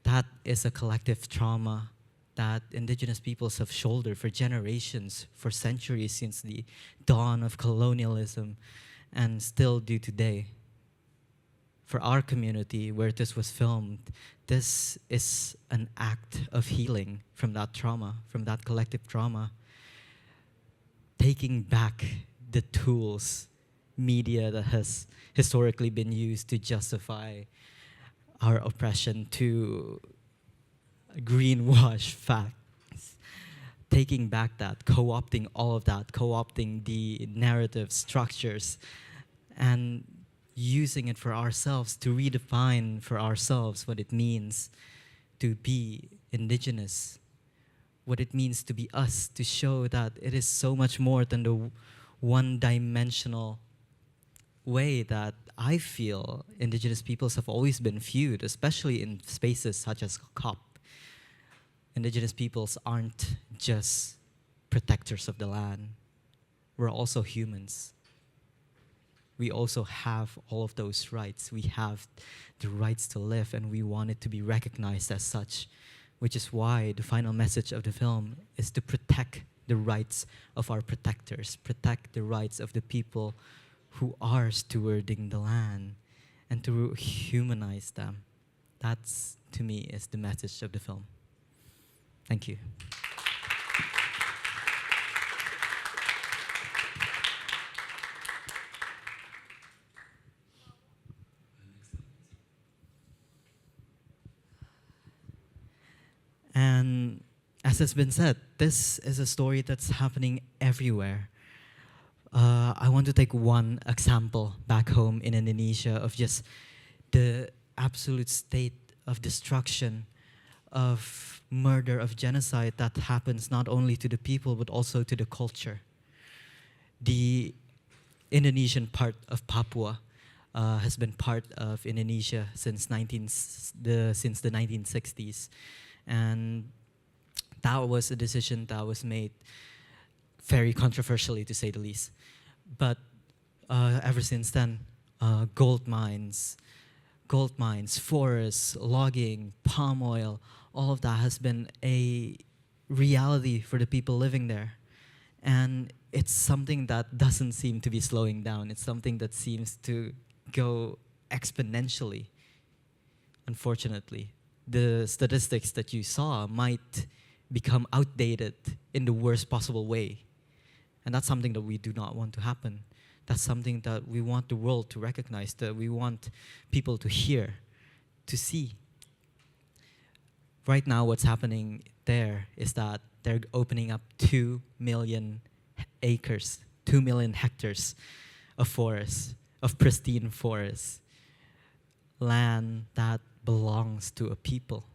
that is a collective trauma that indigenous peoples have shouldered for generations, for centuries, since the dawn of colonialism, and still do today. For our community where this was filmed, this is an act of healing from that trauma, from that collective trauma. Taking back the tools, media that has historically been used to justify our oppression, to greenwash facts. Taking back that, co-opting all of that, co-opting the narrative structures, and using it for ourselves to redefine for ourselves what it means to be indigenous, what it means to be us, to show that it is so much more than the one-dimensional way that I feel indigenous peoples have always been viewed, especially in spaces such as COP. Indigenous peoples aren't just protectors of the land. We're also humans. We also have all of those rights. We have the rights to live, and we want it to be recognized as such, which is why the final message of the film is to protect the rights of our protectors, protect the rights of the people who are stewarding the land, and to humanize them. That's, to me, is the message of the film. Thank you. And as has been said, this is a story that's happening everywhere. I want to take one example back home in Indonesia of just the absolute state of destruction, of murder, of genocide that happens not only to the people but also to the culture. The Indonesian part of Papua has been part of Indonesia since the 1960s. And that was a decision that was made very controversially, to say the least. But ever since then, gold mines, forests, logging, palm oil, all of that has been a reality for the people living there. And it's something that doesn't seem to be slowing down. It's something that seems to go exponentially, unfortunately. The statistics that you saw might become outdated in the worst possible way. And that's something that we do not want to happen. That's something that we want the world to recognize, that we want people to hear, to see. right now what's happening there is that they're opening up 2 million acres, 2 million hectares of forest, of pristine forest, land that belongs to a people.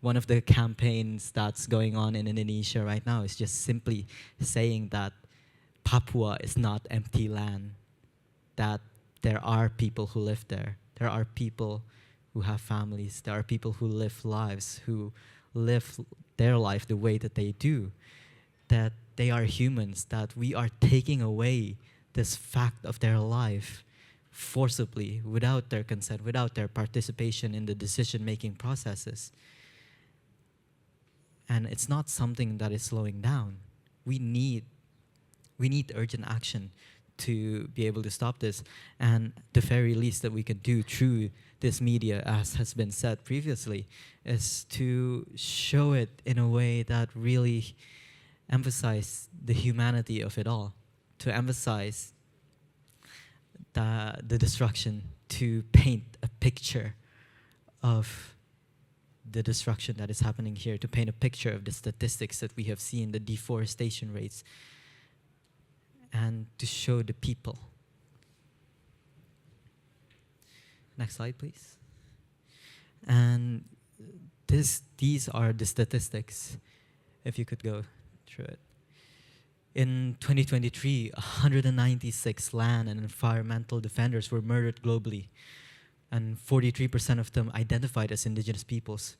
One of the campaigns that's going on in Indonesia right now is just simply saying that Papua is not empty land, that there are people who live there. There are people who have families. There are people who live lives, who live their life the way that they do, that they are humans, that we are taking away this fact of their life forcibly, without their consent, without their participation in the decision-making processes. And it's not something that is slowing down. We need urgent action to be able to stop this. And the very least that we can do through this media, as has been said previously, is to show it in a way that really emphasizes the humanity of it all, to emphasize the destruction, to paint a picture of the destruction that is happening here, to paint a picture of the statistics that we have seen, the deforestation rates, and to show the people. Next slide, please. And these are the statistics, if you could go through it. In 2023, 196 land and environmental defenders were murdered globally, and 43% of them identified as indigenous peoples,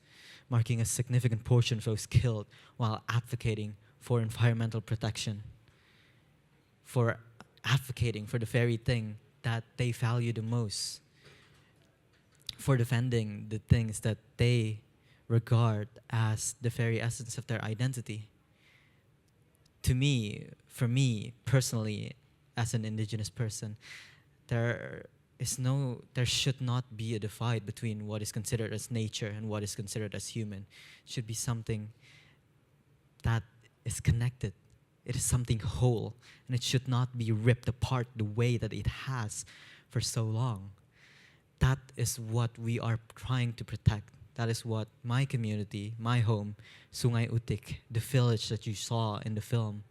marking a significant portion of those killed while advocating for environmental protection, for advocating for the very thing that they value the most, for defending the things that they regard as the very essence of their identity. To me, for me personally, as an indigenous person, there should not be a divide between what is considered as nature and what is considered as human. It should be something that is connected. It is something whole, and it should not be ripped apart the way that it has for so long. That is what we are trying to protect. That is what my community, my home, Sungai Utik, the village that you saw in the film,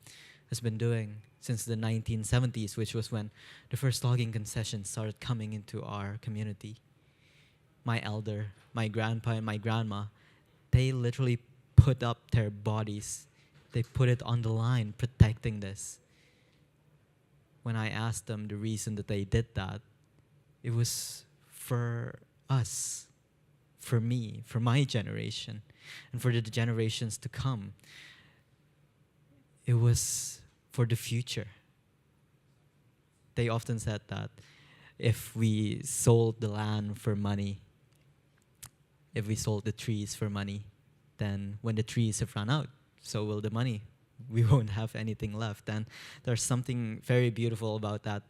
has been doing since the 1970s, which was when the first logging concessions started coming into our community. My elder, my grandpa, and my grandma, they literally put up their bodies. They put it on the line, protecting this. When I asked them the reason that they did that, it was for us, for me, for my generation, and for the generations to come. It was for the future. They often said that if we sold the land for money, if we sold the trees for money, then when the trees have run out, so will the money. We won't have anything left. And there's something very beautiful about that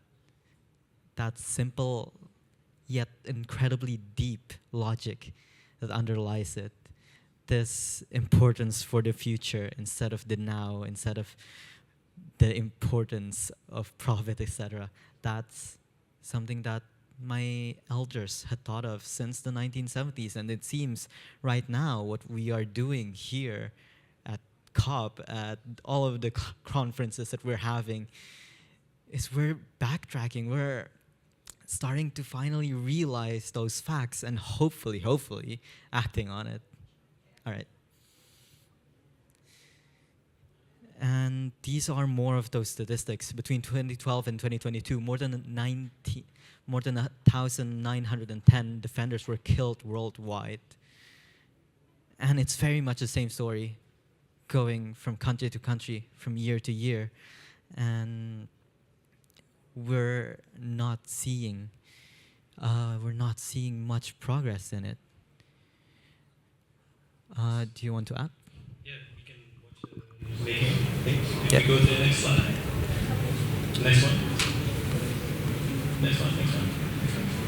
simple yet incredibly deep logic that underlies it. This importance for the future instead of the now, instead of the importance of profit, etc. That's something that my elders had thought of since the 1970s. And it seems right now what we are doing here at COP, at all of the conferences that we're having, is we're backtracking. We're starting to finally realize those facts and hopefully acting on it. All right. And these are more of those statistics. Between 2012 and 2022, more than 1,910 defenders were killed worldwide. And it's very much the same story, going from country to country, from year to year. And we're not seeing much progress in it. Do you want to add? Yeah, we can watch the making things. If we go to the next slide. Next one.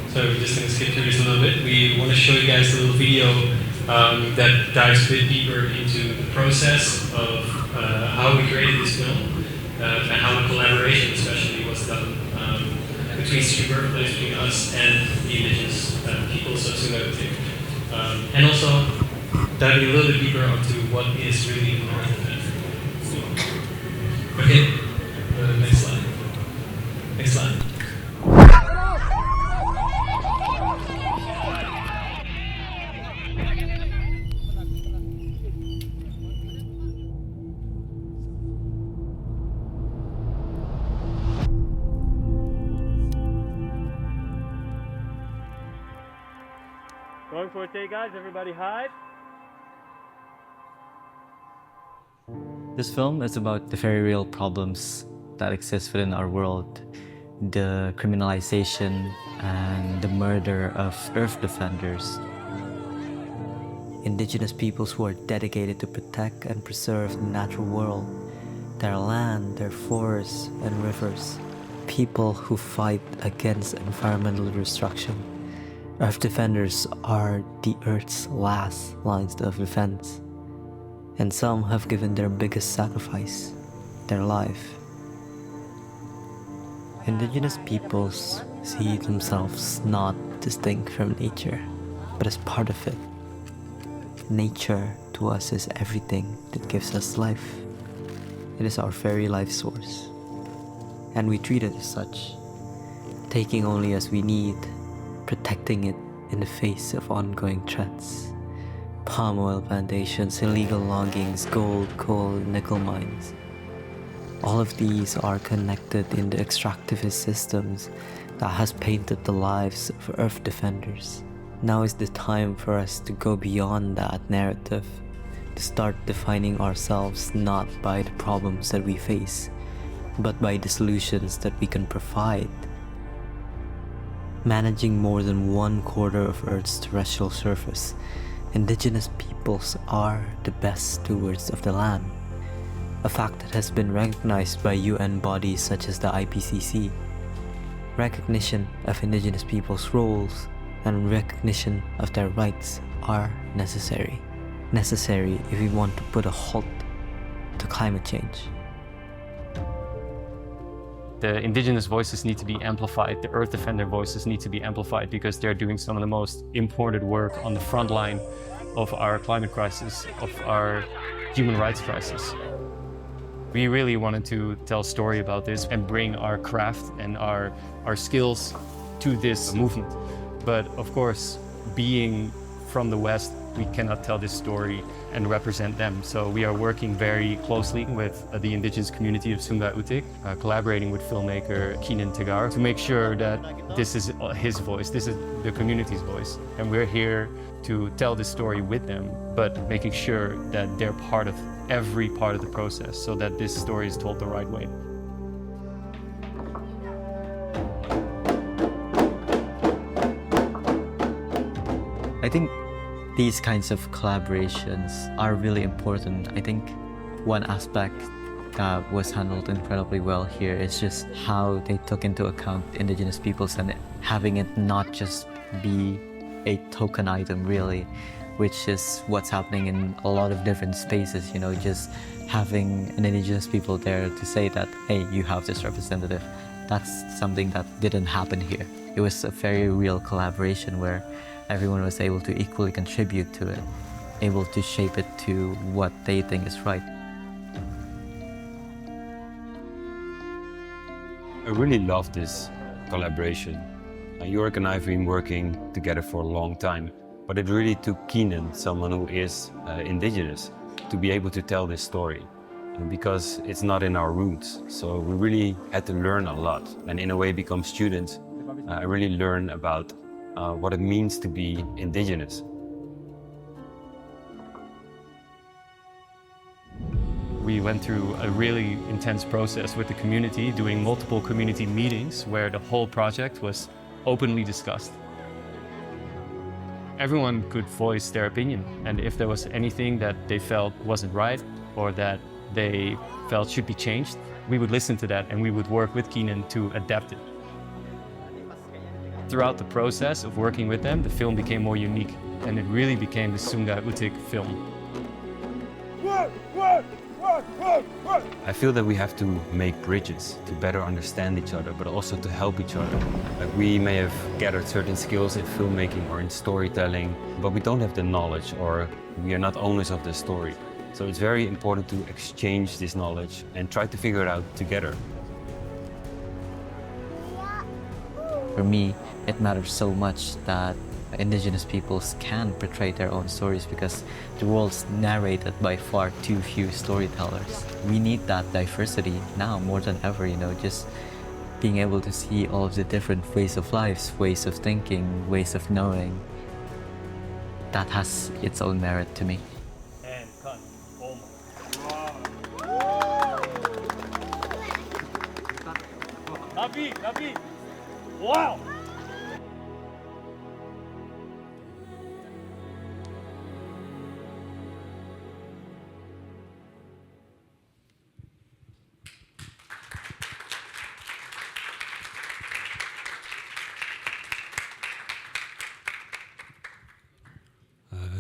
So we're just going to skip through this a little bit. We want to show you guys a little video that dives a bit deeper into the process of how we created this film and how the collaboration especially was done between Studio Birthplace, between us and the indigenous peoples of Sungai Utik. And also diving a little bit deeper onto what is really an Earth Defender. Okay, next slide. Next slide. Going for a take, guys. Everybody hide. This film is about the very real problems that exist within our world. The criminalization and the murder of Earth defenders. Indigenous peoples who are dedicated to protect and preserve the natural world, their land, their forests and rivers. People who fight against environmental destruction. Earth defenders are the Earth's last lines of defense, and some have given their biggest sacrifice, their life. Indigenous peoples see themselves not distinct from nature, but as part of it. Nature to us is everything that gives us life. It is our very life source, and we treat it as such, taking only as we need, protecting it in the face of ongoing threats. Palm oil plantations, illegal loggings, gold, coal, nickel mines. All of these are connected in the extractivist systems that has painted the lives of Earth defenders. Now is the time for us to go beyond that narrative, to start defining ourselves not by the problems that we face, but by the solutions that we can provide. Managing more than 1/4 of Earth's terrestrial surface, Indigenous peoples are the best stewards of the land, a fact that has been recognized by UN bodies such as the IPCC. Recognition of Indigenous peoples' roles and recognition of their rights are necessary. Necessary if we want to put a halt to climate change. The indigenous voices need to be amplified, the Earth Defender voices need to be amplified because they're doing some of the most important work on the front line of our climate crisis, of our human rights crisis. We really wanted to tell a story about this and bring our craft and our skills to this movement. But of course, being from the West, we cannot tell this story and represent them. So we are working very closely with the indigenous community of Sungai Utik, collaborating with filmmaker Keenan Tegar to make sure that this is his voice, this is the community's voice. And we're here to tell this story with them, but making sure that they're part of every part of the process so that this story is told the right way. I think these kinds of collaborations are really important. I think one aspect that was handled incredibly well here is just how they took into account Indigenous peoples and having it not just be a token item really, which is what's happening in a lot of different spaces, you know, just having an Indigenous people there to say that, hey, you have this representative. That's something that didn't happen here. It was a very real collaboration where everyone was able to equally contribute to it, able to shape it to what they think is right. I really love this collaboration. Jorik and I have been working together for a long time, but it really took Keenan, someone who is indigenous, to be able to tell this story, because it's not in our roots. So we really had to learn a lot, and in a way become students. I really learned about what it means to be indigenous. We went through a really intense process with the community, doing multiple community meetings where the whole project was openly discussed. Everyone could voice their opinion, and if there was anything that they felt wasn't right or that they felt should be changed, we would listen to that and we would work with Keenan to adapt it. Throughout the process of working with them, the film became more unique, and it really became the Sungai Utik film. I feel that we have to make bridges to better understand each other, but also to help each other. Like we may have gathered certain skills in filmmaking or in storytelling, but we don't have the knowledge, or we are not owners of the story. So it's very important to exchange this knowledge and try to figure it out together. For me, it matters so much that indigenous peoples can portray their own stories, because the world's narrated by far too few storytellers. We need that diversity now more than ever, you know, just being able to see all of the different ways of life, ways of thinking, ways of knowing. That has its own merit to me. And cut. Oh my. Nabi. Wow.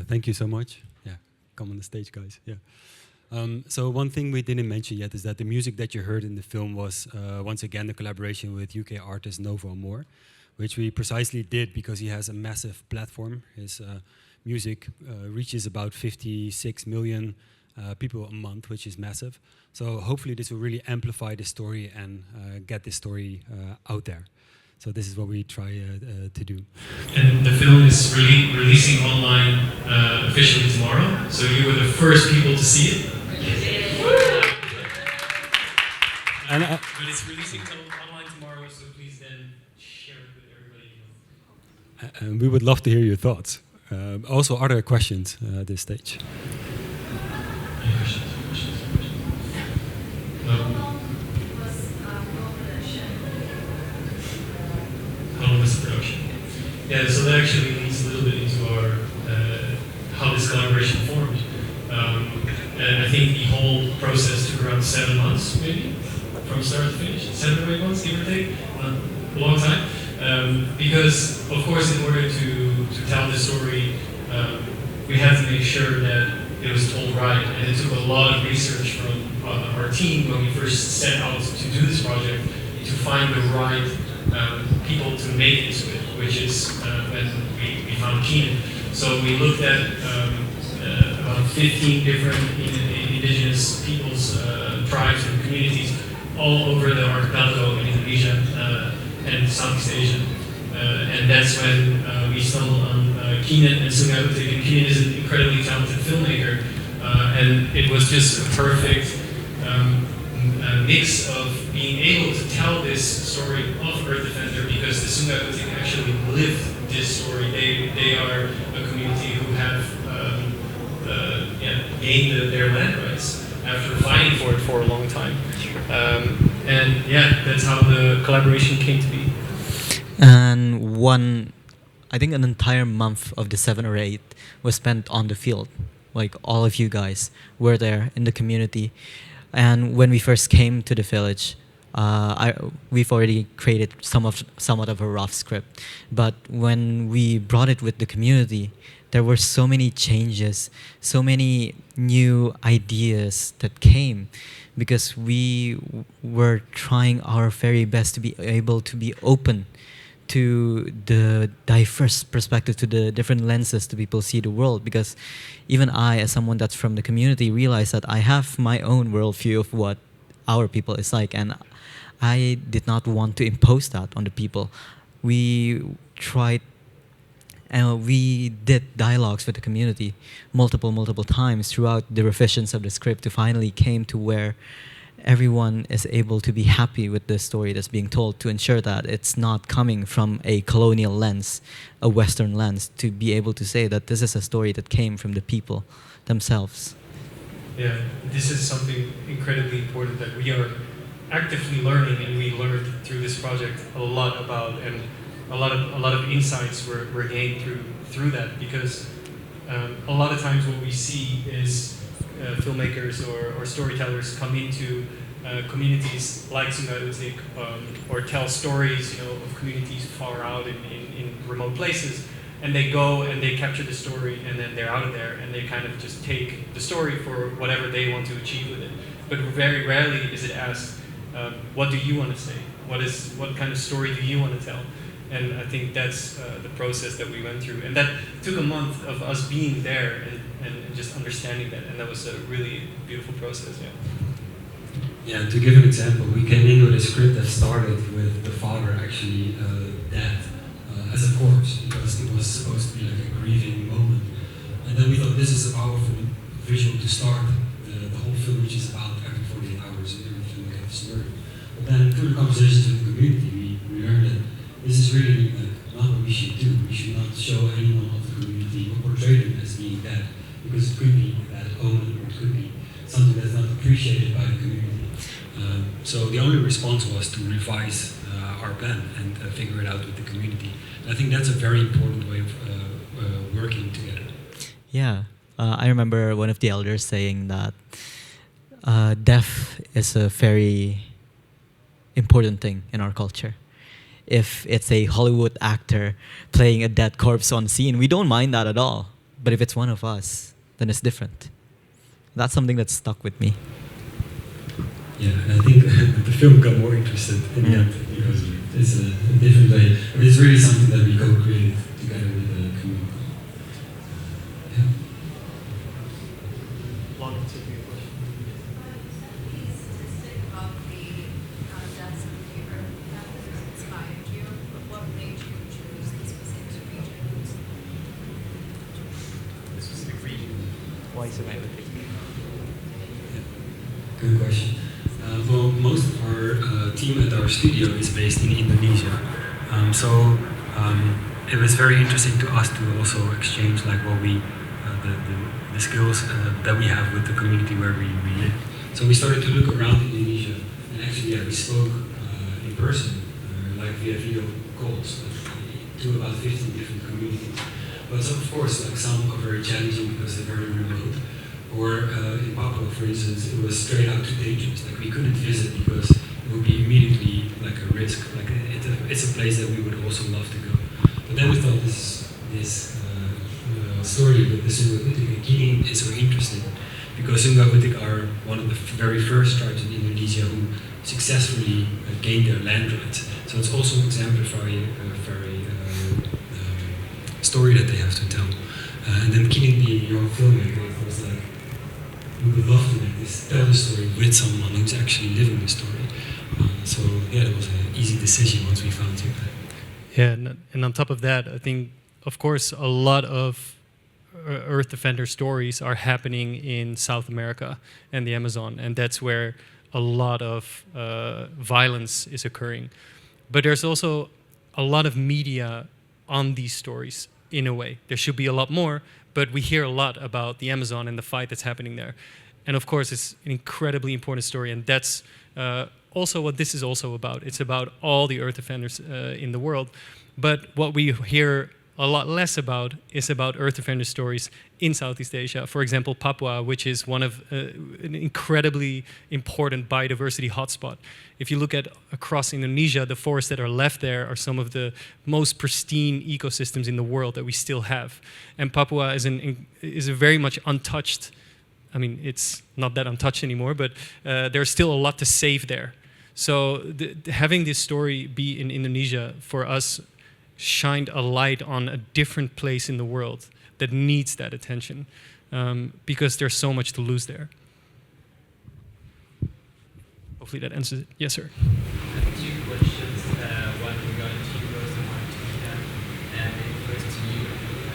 Thank you so much. Yeah, come on the stage, guys. Yeah. So one thing we didn't mention yet is that the music that you heard in the film was once again a collaboration with UK artist Novo Moore, which we precisely did because he has a massive platform. His music reaches about 56 million people a month, which is massive. So hopefully this will really amplify the story and get the story out there. So this is what we try to do. And the film is releasing online officially tomorrow. So you were the first people to see it. And but it's releasing online tomorrow, so please then share it with everybody. And we would love to hear your thoughts. Also, other questions at this stage. Any questions? How long was the production? Yeah, so that actually leads a little bit into our how this collaboration formed. And I think the whole process took around 7 months, maybe, from start to finish. 7 or 8 months, give or take, a long time. Because, of course, in order to tell the story, we had to make sure that it was told right. And it took a lot of research from our team when we first set out to do this project to find the right people to make this with, which is when we found Keenan. So we looked at about 15 different indigenous peoples, tribes and communities all over the archipelago in Indonesia and Southeast Asia. And that's when we stumbled on Keenan and Sungai Utik. And Keenan is an incredibly talented filmmaker. And it was just a perfect mix of being able to tell this story of Earth Defender, because the Sungai Utik actually lived this story. They are a community who have gained their land rights after fighting for it for a long time. And yeah, that's how the collaboration came to be. And I think an entire month of the 7 or 8 was spent on the field. Like all of you guys were there in the community. And when we first came to the village, we've already created somewhat of a rough script. But when we brought it with the community, there were so many changes, so many new ideas that came, because we were trying our very best to be able to be open to the diverse perspective, to the different lenses that people see the world. Because even I, as someone that's from the community, realize that I have my own worldview of what our people is like, and I did not want to impose that on the people. We tried, and we did dialogues with the community multiple times throughout the revisions of the script, to finally came to where everyone is able to be happy with the story that's being told, to ensure that it's not coming from a colonial lens, a Western lens, to be able to say that this is a story that came from the people themselves. Yeah, this is something incredibly important that we are actively learning, and we learned through this project a lot about, and a lot of insights were gained through that, because a lot of times what we see is filmmakers or storytellers come into communities like Sungai Utik, or tell stories, of communities far out in remote places, and they go and they capture the story, and then they're out of there, and they kind of just take the story for whatever they want to achieve with it. But very rarely is it asked, what do you want to say? What kind of story do you want to tell? And I think that's the process that we went through. And that took a month of us being there and just understanding that. And that was a really beautiful process, yeah. Yeah, to give an example, we came in with a script that started with the father actually dead as a corpse, because it was supposed to be like a grieving moment. And then we thought this is a powerful visual to start the whole film, which is about every 48 hours and everything we have learned. But then through the conversations with the community, we learned that this is really not what we should do. We should not show anyone of the community or portray them as being dead, because it could be a bad omen, or it could be something that's not appreciated by the community. So the only response was to revise our plan and figure it out with the community. And I think that's a very important way of working together. Yeah, I remember one of the elders saying that death is a very important thing in our culture. If it's a Hollywood actor playing a dead corpse on scene, we don't mind that at all. But if it's one of us, then it's different. That's something that stuck with me. Yeah, and I think the film got more interested in the end, because it's a different way. But it's really something that we co-created together with the community. Yeah. Why specific? Good question. Well, most of our team at our studio is based in Indonesia, so it was very interesting to us to also exchange like what we, the skills that we have with the community where we live. So we started to look around Indonesia, and actually, yeah, we spoke in person, like via video calls, to about 15 different communities. But so of course, like some are very challenging because they're very remote. Or in Papua, for instance, it was straight out too dangerous. Like we couldn't visit because it would be immediately like a risk. Like it's a place that we would also love to go. But then we thought this story with the Sungguh Gutik is so interesting, because Sungguh Gutik are one of the very first tribes in Indonesia who successfully gained their land rights. So it's also an exemplary story that they have to tell. And then Kinan, the young filmmaker, was like, we would love to tell the story with someone who's actually living the story. So yeah, it was an easy decision once we found you. Yeah, and on top of that, I think, of course, a lot of Earth Defender stories are happening in South America and the Amazon, and that's where a lot of violence is occurring. But there's also a lot of media on these stories, in a way. There should be a lot more, but we hear a lot about the Amazon and the fight that's happening there. And of course, it's an incredibly important story, and that's also what this is also about. It's about all the Earth Defenders in the world. But what we hear a lot less about is about Earth Defender stories in Southeast Asia. For example, Papua, which is one of an incredibly important biodiversity hotspot. If you look at across Indonesia, the forests that are left there are some of the most pristine ecosystems in the world that we still have. And Papua is a very much untouched. I mean, it's not that untouched anymore, but there's still a lot to save there. So having this story be in Indonesia for us shined a light on a different place in the world that needs that attention, because there's so much to lose there. Hopefully that answers it. Yes, sir. I have two questions. One regarding to you, Rose, and one to Kinan. And first to you.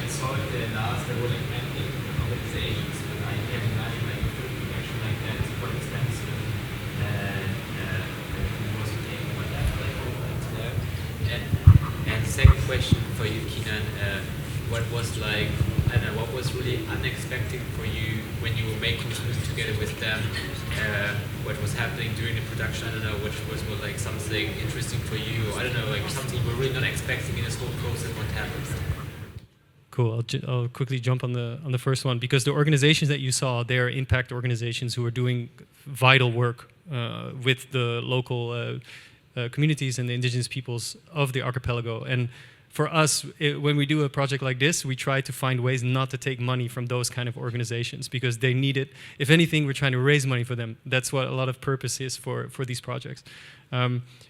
I saw at the last there were like many organizations, but I can't imagine like a film production like that is quite expensive. And who was taking what that like over to there. And second question for you, Kinan, what was like, I don't know, what was really unexpected for you when you were making this movie together with them? What was happening during the production? I don't know, which was like something interesting for you, or I don't know, like something you were really not expecting in this whole process. What happened? Cool. I'll quickly jump on the first one, because the organizations that you saw, they are impact organizations who are doing vital work with the local communities and the indigenous peoples of the archipelago. And for us, when we do a project like this, we try to find ways not to take money from those kind of organizations because they need it. If anything, we're trying to raise money for them. That's what a lot of purpose is for these projects.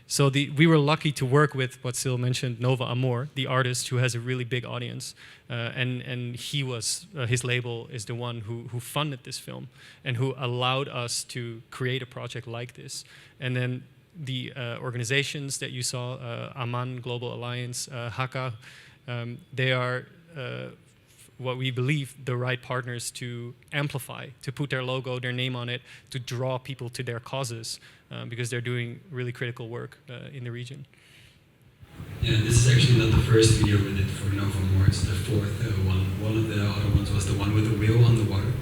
So we were lucky to work with what Sil mentioned, Nova Amor, the artist who has a really big audience, and he was his label is the one who funded this film and who allowed us to create a project like this. And then the organizations that you saw, Aman Global Alliance, Haka, they are what we believe the right partners to amplify, to put their logo, their name on it, to draw people to their causes, because they're doing really critical work in the region. Yeah, this is actually not the first video we did for Nova More, it's the fourth one. One of the other ones was the one with the wheel on the water.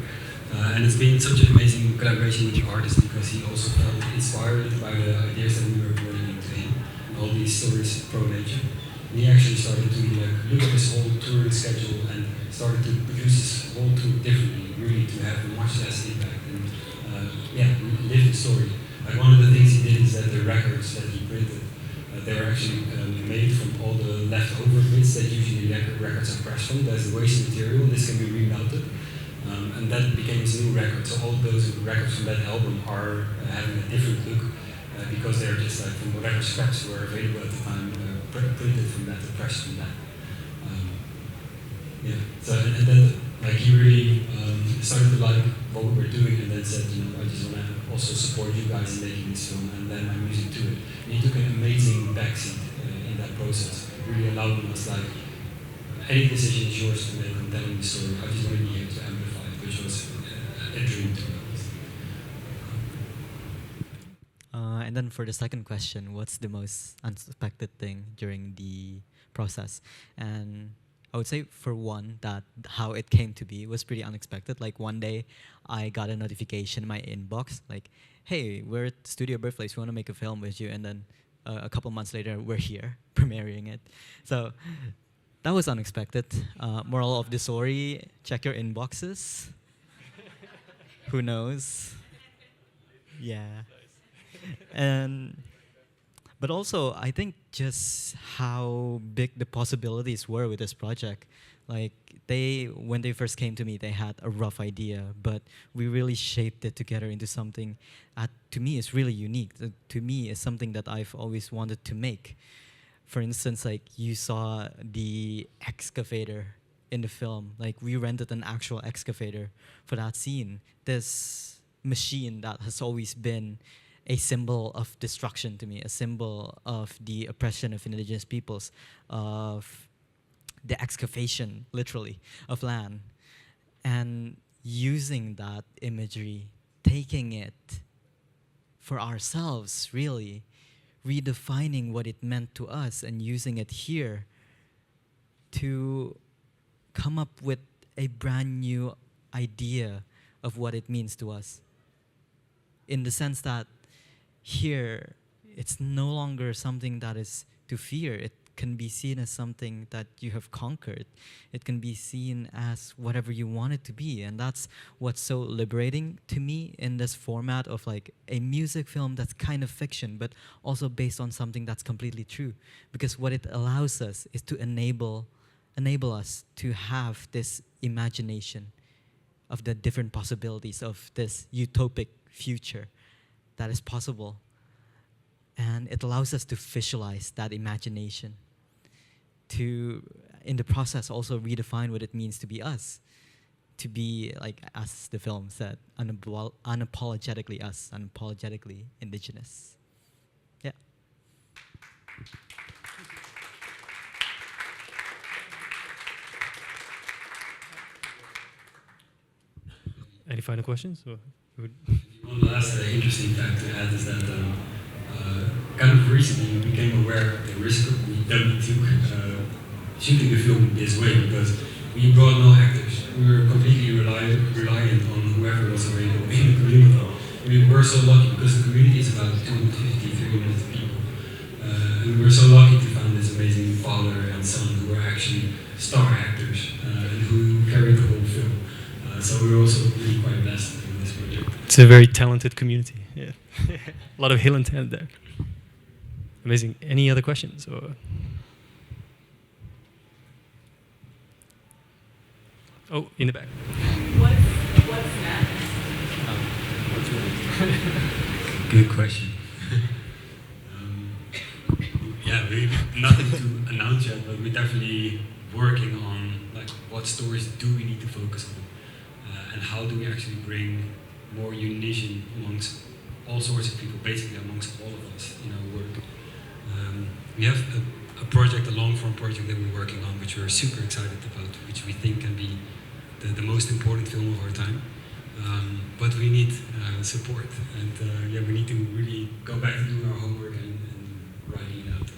And it's been such an amazing collaboration with the artist because he also felt inspired by the ideas that we were bringing to him, all these stories pro nature. And he actually started to look at his whole touring schedule and started to produce his whole tour differently, really to have much less impact and live the story. Like one of the things he did is that the records that he printed, they were actually made from all the leftover bits that usually records are pressed from. There's the waste material, this can be remelted. And that became his new record. So all those records from that album are having a different look because they're just like from whatever scraps were available at the time, printed from that, pressed from that. So and then like he really started to like what we were doing, and then said, I just want to also support you guys in making this film and lend my music to it. And he took an amazing backseat in that process, really allowing us like any decision is yours to make on telling the story. I just want to be here to amplify it, which was a dream to me. And then for the second question, what's the most unexpected thing during the process? And I would say for one, that how it came to be was pretty unexpected. Like one day I got a notification in my inbox like, hey, we're at Studio Birthplace, we want to make a film with you. And then a couple months later, we're here premiering it. So that was unexpected. Moral of the story, check your inboxes. Who knows? Yeah. But also, I think just how big the possibilities were with this project. Like when they first came to me, they had a rough idea, but we really shaped it together into something that to me is really unique. To me is something that I've always wanted to make. For instance, like you saw the excavator in the film. Like we rented an actual excavator for that scene. This machine that has always been a symbol of destruction to me, a symbol of the oppression of indigenous peoples, of the excavation, literally, of land. And using that imagery, taking it for ourselves, really, redefining what it meant to us and using it here to come up with a brand new idea of what it means to us. In the sense that here, it's no longer something that is to fear. It can be seen as something that you have conquered. It can be seen as whatever you want it to be. And that's what's so liberating to me in this format of like a music film that's kind of fiction, but also based on something that's completely true. Because what it allows us is to enable us to have this imagination of the different possibilities of this utopic future that is possible. And it allows us to visualize that imagination, to, in the process, also redefine what it means to be us, to be, like as the film said, unapologetically us, unapologetically indigenous. Yeah. Any final questions? Or one last interesting fact to add is that kind of recently we became aware of the risk that we took shooting the film this way, because we brought no actors. We were completely reliant on whoever was available in the community. We were so lucky because the community is about 250, 300 people. And we were so lucky to find this amazing father and son who were actually star actors and who carried the whole film. So we were also really quite blessed in this project. It's a very talented community. Yeah, a lot of hill and talent there. Amazing. Any other questions? Or Oh, in the back. What's next? Good question. Yeah, we nothing to announce yet, but we're definitely working on like what stories do we need to focus on, and how do we actually bring more unition amongst all sorts of people, basically amongst all of us in our work. We have a project, a long-form project that we're working on, which we're super excited about, which we think can be the most important film of our time. But we need support, and yeah, we need to really go back to doing our homework and writing it out.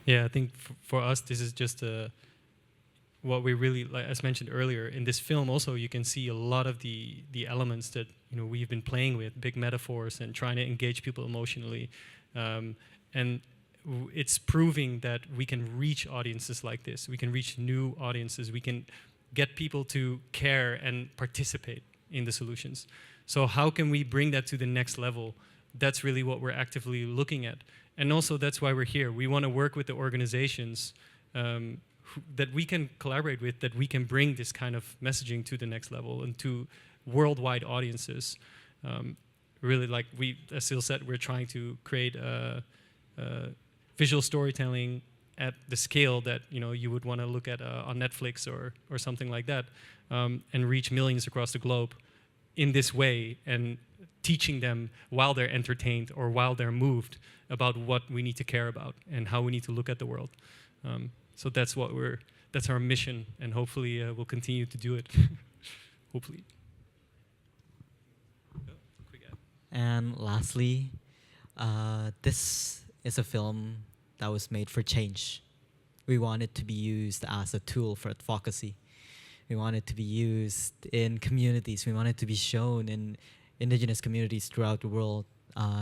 Yeah, I think for us, this is just what we really, like, as mentioned earlier, in this film also you can see a lot of the elements that we've been playing with, big metaphors and trying to engage people emotionally, and it's proving that we can reach audiences like this. We can reach new audiences. We can get people to care and participate in the solutions. So how can we bring that to the next level? That's really what we're actively looking at. And also that's why we're here. We want to work with the organizations that we can collaborate with, that we can bring this kind of messaging to the next level and to worldwide audiences. Really, like as Sil said, we're trying to create visual storytelling at the scale that you would want to look at on Netflix or something like that, and reach millions across the globe in this way, and teaching them while they're entertained or while they're moved about what we need to care about and how we need to look at the world. So that's our mission, and hopefully we'll continue to do it. Hopefully. And lastly, this is a film that was made for change. We want it to be used as a tool for advocacy. We want it to be used in communities. We want it to be shown in indigenous communities throughout the world.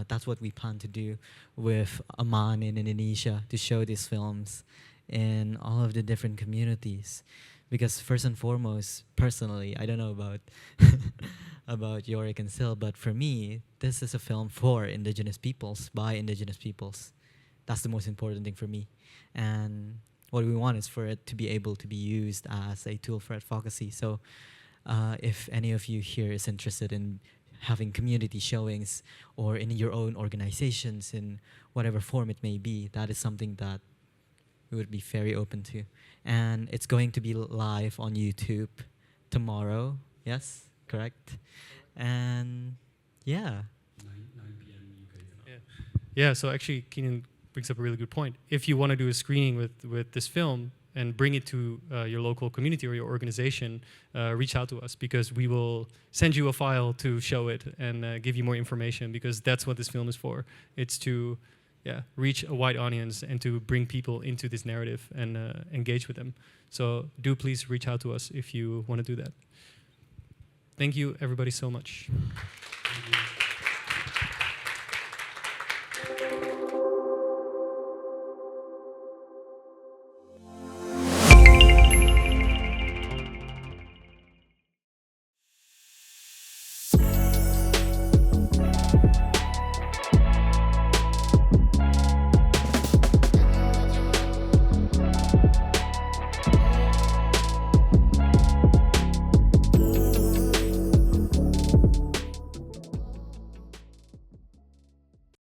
That's what we plan to do with Aman in Indonesia, to show these films in all of the different communities. Because first and foremost, personally, I don't know about about Jorik and Sil, but for me, this is a film for indigenous peoples, by indigenous peoples. That's the most important thing for me. And what we want is for it to be able to be used as a tool for advocacy. So if any of you here is interested in having community showings or in your own organizations in whatever form it may be, that is something that we would be very open to. And it's going to be live on YouTube tomorrow. Yes, correct? And yeah. 9 p.m. UK tonight. Yeah, so actually Keenan brings up a really good point. If you want to do a screening with this film and bring it to your local community or your organization, reach out to us, because we will send you a file to show it and give you more information, because that's what this film is for. It's to reach a wide audience and to bring people into this narrative and engage with them. So do please reach out to us if you want to do that. Thank you everybody so much.